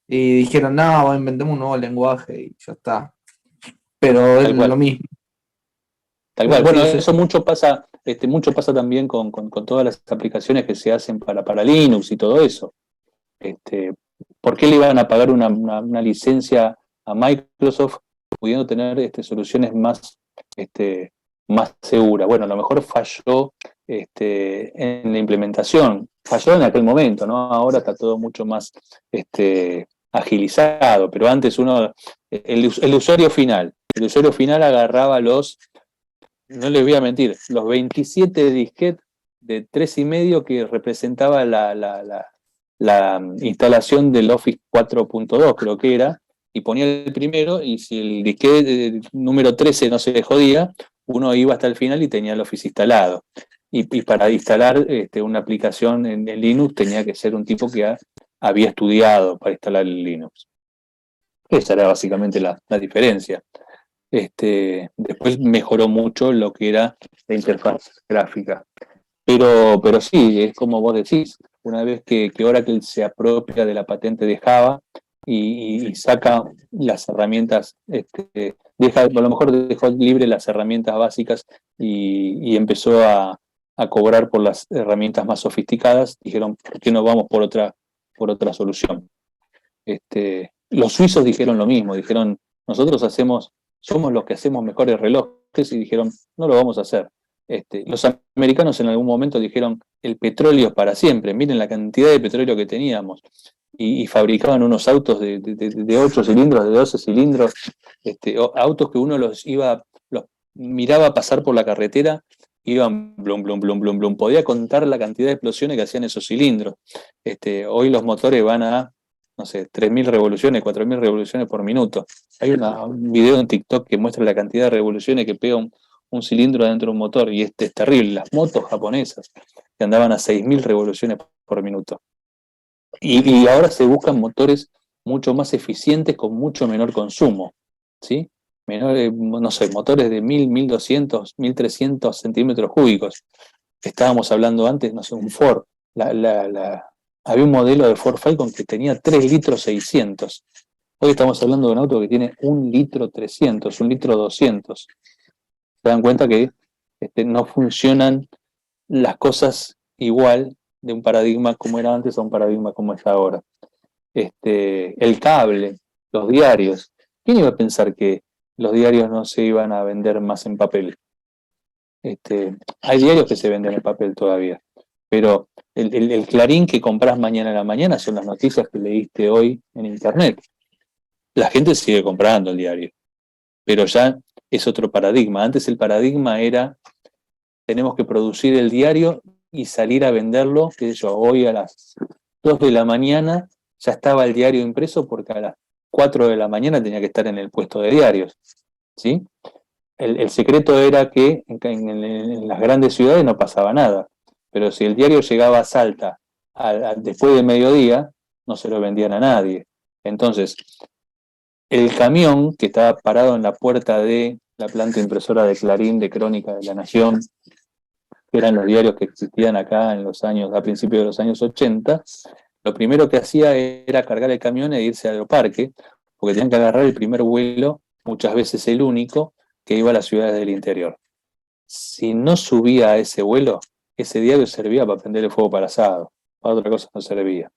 Y dijeron, no, inventemos un nuevo lenguaje y ya está. Pero es Tal cual. lo mismo. Tal cual. Pero Bueno, sí, eso mucho pasa también con todas las aplicaciones que se hacen para Linux y todo eso. ¿Por qué le iban a pagar una licencia a Microsoft pudiendo tener soluciones más seguras? Bueno, a lo mejor falló en la implementación, falló en aquel momento, ¿no? Ahora está todo mucho más agilizado, pero antes el usuario final agarraba no les voy a mentir, los 27 disquetes de 3,5 que representaba la instalación del Office 4.2, creo que era, y ponía el primero, y si el disquete número 13 no se le jodía, uno iba hasta el final y tenía el Office instalado. Y para instalar una aplicación en Linux tenía que ser un tipo que había estudiado para instalar el Linux. Esa era básicamente la diferencia. Después mejoró mucho lo que era la interfaz gráfica. Pero sí, es como vos decís, una vez que Oracle se apropia de la patente de Java y saca las herramientas, a lo mejor dejó libre las herramientas básicas y empezó a cobrar por las herramientas más sofisticadas, dijeron, ¿por qué no vamos por otra solución? Los suizos dijeron lo mismo, dijeron, nosotros somos los que hacemos mejores relojes, y dijeron, no lo vamos a hacer. Los americanos en algún momento dijeron, el petróleo es para siempre, miren la cantidad de petróleo que teníamos, y fabricaban unos autos de 8 cilindros, de 12 cilindros, autos que uno los miraba pasar por la carretera, iban blum, blum, blum, blum, blum, podía contar la cantidad de explosiones que hacían esos cilindros. Hoy los motores van a, no sé, 3.000 revoluciones, 4.000 revoluciones por minuto. Hay un video en TikTok que muestra la cantidad de revoluciones que pega un cilindro dentro de un motor, y es terrible. Las motos japonesas que andaban a 6.000 revoluciones por minuto. Y ahora se buscan motores mucho más eficientes con mucho menor consumo, ¿sí? No sé, motores de 1.000, 1.200, 1.300 centímetros cúbicos. estábamos hablando antes, no sé, un Ford. Había un modelo de Ford Falcon que tenía 3 litros 600. Hoy estamos hablando de un auto que tiene 1 litro 300, 1 litro 200. Se dan cuenta que no funcionan las cosas igual de un paradigma como era antes a un paradigma como es ahora. El cable, los diarios. ¿Quién iba a pensar que los diarios no se iban a vender más en papel? Hay diarios que se venden en papel todavía, pero el Clarín que compras mañana a la mañana son las noticias que leíste hoy en internet. La gente sigue comprando el diario, pero ya es otro paradigma. Antes el paradigma era, tenemos que producir el diario y salir a venderlo, qué sé yo, hoy a las 2 de la mañana ya estaba el diario impreso porque a las 4 de la mañana tenía que estar en el puesto de diarios, ¿sí? El secreto era que en las grandes ciudades no pasaba nada, pero si el diario llegaba a Salta después de mediodía, no se lo vendían a nadie. Entonces, el camión que estaba parado en la puerta de la planta impresora de Clarín, de Crónica de la Nación, que eran los diarios que existían acá a principios de los años 80, lo primero que hacía era cargar el camión e irse al aeroparque, porque tenían que agarrar el primer vuelo, muchas veces el único, que iba a las ciudades del interior. Si no subía a ese vuelo, ese diario servía para prenderle fuego para asado, para otra cosa no servía.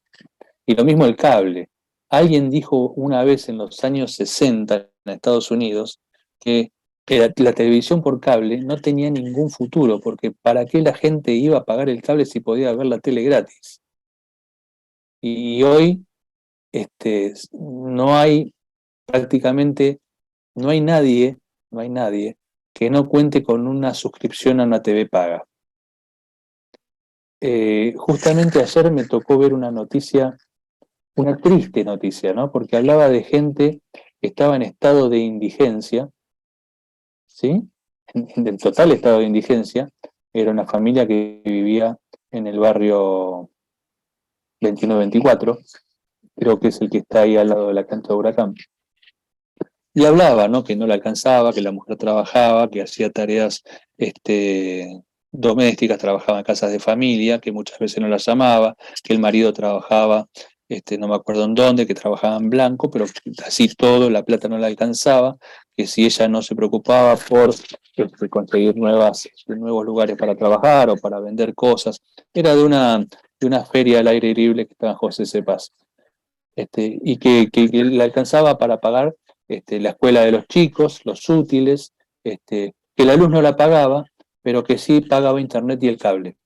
Y lo mismo el cable. Alguien dijo una vez en los años 60 en Estados Unidos que la televisión por cable no tenía ningún futuro, porque ¿para qué la gente iba a pagar el cable si podía ver la tele gratis? Y hoy no hay prácticamente, no hay nadie que no cuente con una suscripción a una TV paga. Justamente ayer me tocó ver una noticia, una triste noticia, ¿no? Porque hablaba de gente que estaba en estado de indigencia, ¿sí? En total estado de indigencia. Era una familia que vivía en el barrio 2124, creo que es el que está ahí al lado de la cancha de Huracán. Y hablaba, ¿no? Que no le alcanzaba, que la mujer trabajaba, que hacía tareas domésticas, trabajaba en casas de familia, que muchas veces no las llamaba, que el marido trabajaba, no me acuerdo en dónde, que trabajaba en blanco, pero así todo, la plata no le alcanzaba, que si ella no se preocupaba por conseguir nuevos lugares para trabajar o para vender cosas, era de una feria al aire libre que estaba en José Cepaz, y que le alcanzaba para pagar la escuela de los chicos, los útiles, que la luz no la pagaba, pero que sí pagaba internet y el cable.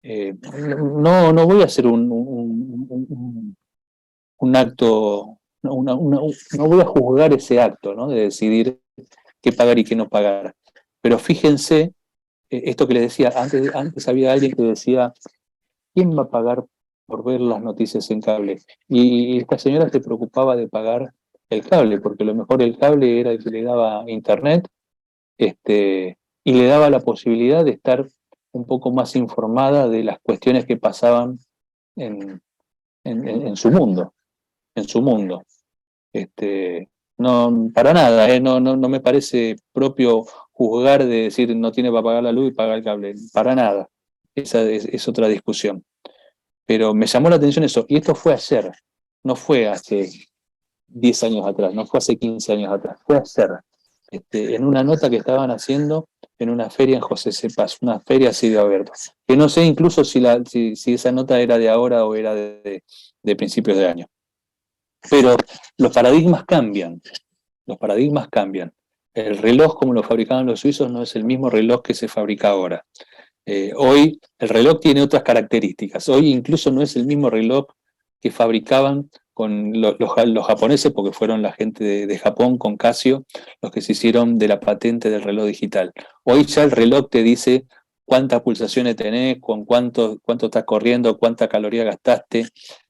No voy a hacer un acto, no voy a juzgar ese acto, ¿no? De decidir qué pagar y qué no pagar. Pero fíjense, esto que les decía, antes había alguien que decía, ¿quién va a pagar por ver las noticias en cable? Y esta señora se preocupaba de pagar el cable, porque a lo mejor el cable era el que le daba internet, y le daba la posibilidad de estar un poco más informada de las cuestiones que pasaban en su mundo, en su mundo. No, para nada, no me parece propio juzgar de decir no tiene para pagar la luz y pagar el cable, para nada. Esa es otra discusión. Pero me llamó la atención eso, y esto fue ayer, no fue hace 10 años atrás, no fue hace 15 años atrás, fue ayer, en una nota que estaban haciendo en una feria en José Cepaz, una feria así de abierto, que no sé incluso si esa nota era de ahora o era de principios de año. Pero los paradigmas cambian. El reloj como lo fabricaban los suizos no es el mismo reloj que se fabrica ahora. Hoy el reloj tiene otras características. Hoy incluso no es el mismo reloj que fabricaban con los japoneses, porque fueron la gente de Japón con Casio los que se hicieron de la patente del reloj digital. Hoy ya el reloj te dice cuántas pulsaciones tenés, con cuánto estás corriendo, cuánta caloría gastaste,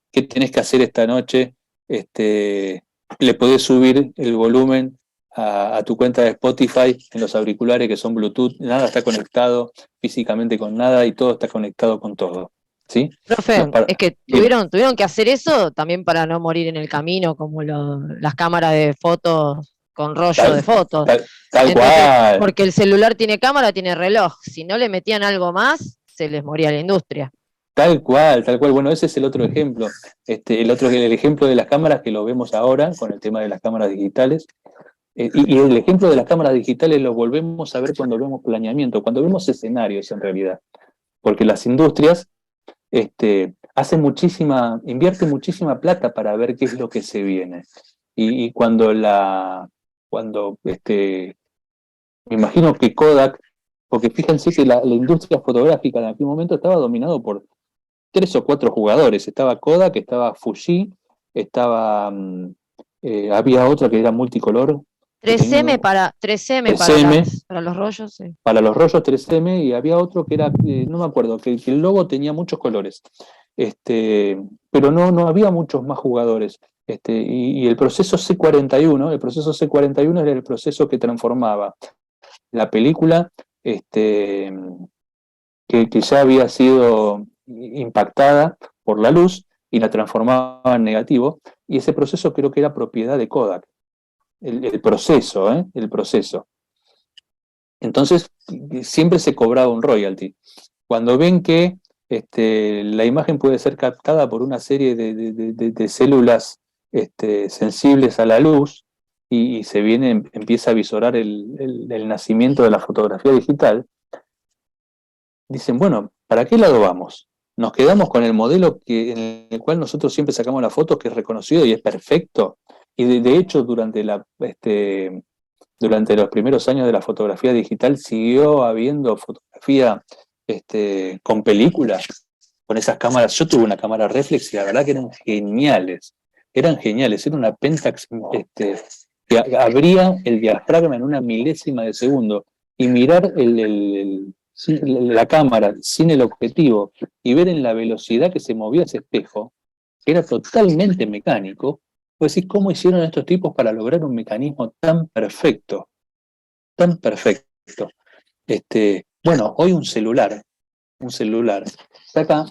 qué tenés que hacer esta noche. Le podés subir el volumen a tu cuenta de Spotify en los auriculares que son Bluetooth, nada está conectado físicamente con nada y todo está conectado con todo, ¿sí? Profe, es que tuvieron que hacer eso también para no morir en el camino, como las cámaras de fotos con rollo Tal- de fotos. Tal Entonces, cual. porque el celular tiene cámara, tiene reloj. Si no le metían algo más, se les moría la industria. Tal cual, tal cual. Bueno, ese es el otro ejemplo. El ejemplo de las cámaras que lo vemos ahora con el tema de las cámaras digitales. Y el ejemplo de las cámaras digitales lo volvemos a ver cuando vemos planeamiento, cuando vemos escenarios en realidad. Porque las industrias invierten muchísima plata para ver qué es lo que se viene. Y me imagino que Kodak, porque fíjense que la industria fotográfica en aquel momento estaba dominado por 3 o 4 jugadores. Estaba Kodak, estaba Fuji, había otra que era multicolor. que tenía 3M para, 3M 3M, para los rollos, sí. para los rollos 3M, y había otro que era, no me acuerdo, que el logo tenía muchos colores. Pero no había muchos más jugadores. Y el proceso C41 era el proceso que transformaba la película, que ya había sido impactada por la luz y la transformaba en negativo, y ese proceso creo que era propiedad de Kodak, el proceso, ¿eh? El proceso. Entonces, siempre se cobraba un royalty. Cuando ven que la imagen puede ser captada por una serie de células sensibles a la luz, y empieza a visorar el nacimiento de la fotografía digital, dicen, bueno, ¿para qué lado vamos? Nos quedamos con el modelo en el cual nosotros siempre sacamos las fotos, que es reconocido y es perfecto. Y de hecho, durante los primeros años de la fotografía digital siguió habiendo fotografía con películas, con esas cámaras. Yo tuve una cámara reflex y la verdad que eran geniales. Eran geniales. Era una Pentax que abría el diafragma en una milésima de segundo, y mirar la cámara sin el objetivo y ver en la velocidad que se movía ese espejo, que era totalmente mecánico. Pues decís, ¿cómo hicieron estos tipos para lograr un mecanismo tan perfecto? Tan perfecto. Bueno, hoy un celular saca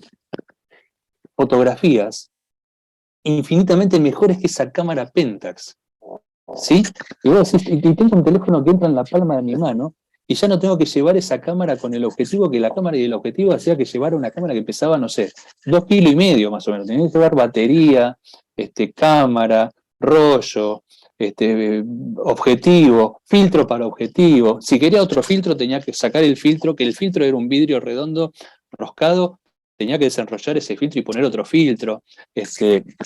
fotografías infinitamente mejores que esa cámara Pentax. ¿Sí? Y vos decís, y tengo un teléfono que entra en la palma de mi mano, y ya no tengo que llevar esa cámara con el objetivo, que la cámara y el objetivo hacía que llevara una cámara que pesaba, no sé, 2,5 kilos más o menos. Tenía que llevar batería, cámara, rollo, objetivo, filtro para objetivo. Si quería otro filtro, tenía que sacar el filtro, que el filtro era un vidrio redondo, roscado, tenía que desenrollar ese filtro y poner otro filtro.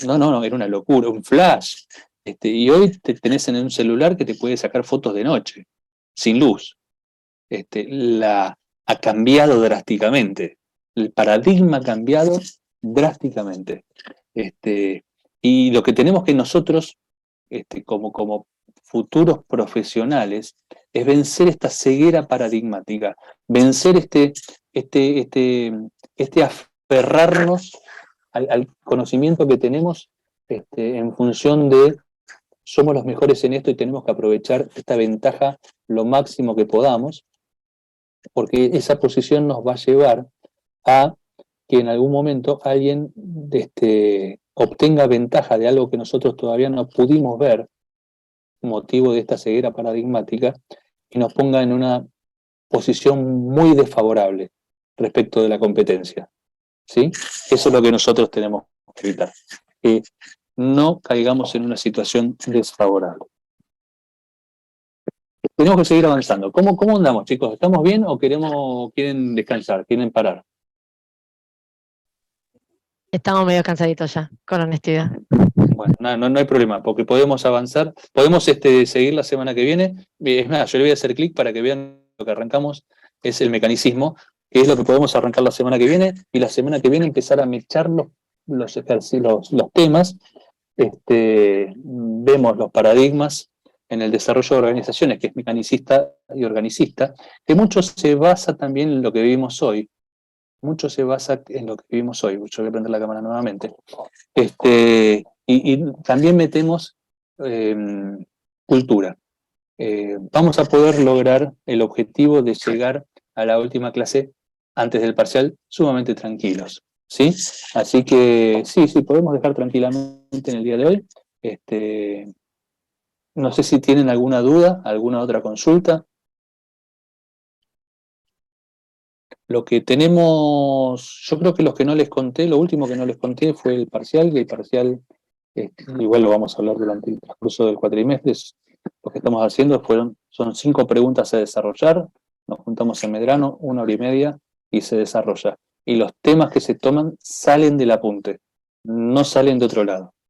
No, era una locura, un flash. Y hoy tenés en un celular que te puede sacar fotos de noche, sin luz. Ha cambiado drásticamente. El paradigma ha cambiado drásticamente. Y lo que tenemos que nosotros, como futuros profesionales, es vencer esta ceguera paradigmática, vencer este aferrarnos al conocimiento que tenemos, en función de somos los mejores en esto y tenemos que aprovechar esta ventaja lo máximo que podamos, porque esa posición nos va a llevar a que en algún momento alguien obtenga ventaja de algo que nosotros todavía no pudimos ver, motivo de esta ceguera paradigmática, y nos ponga en una posición muy desfavorable respecto de la competencia. ¿Sí? Eso es lo que nosotros tenemos que evitar. Que no caigamos en una situación desfavorable. Tenemos que seguir avanzando. ¿Cómo andamos, chicos? ¿Estamos bien o quieren descansar? ¿Quieren parar? Estamos medio cansaditos ya, con honestidad. Bueno, no hay problema, porque podemos avanzar. Podemos seguir la semana que viene. Es más, yo le voy a hacer clic para que vean lo que arrancamos. Es el mecanicismo, que es lo que podemos arrancar la semana que viene, y la semana que viene empezar a mechar los temas. Vemos los paradigmas en el desarrollo de organizaciones, que es mecanicista y organicista, que mucho se basa también en lo que vivimos hoy. Mucho se basa en lo que vivimos hoy. Yo voy a prender la cámara nuevamente. Y también metemos cultura. Vamos a poder lograr el objetivo de llegar a la última clase antes del parcial sumamente tranquilos. ¿Sí? Así que sí, podemos dejar tranquilamente en el día de hoy. No sé si tienen alguna duda, alguna otra consulta. Lo que tenemos, yo creo que los que no les conté, lo último que no les conté fue el parcial, y el parcial, igual lo vamos a hablar durante el transcurso del cuatrimestre. Lo que estamos haciendo son 5 preguntas a desarrollar, nos juntamos en Medrano, 1 hora y media, y se desarrolla. Y los temas que se toman salen del apunte, no salen de otro lado.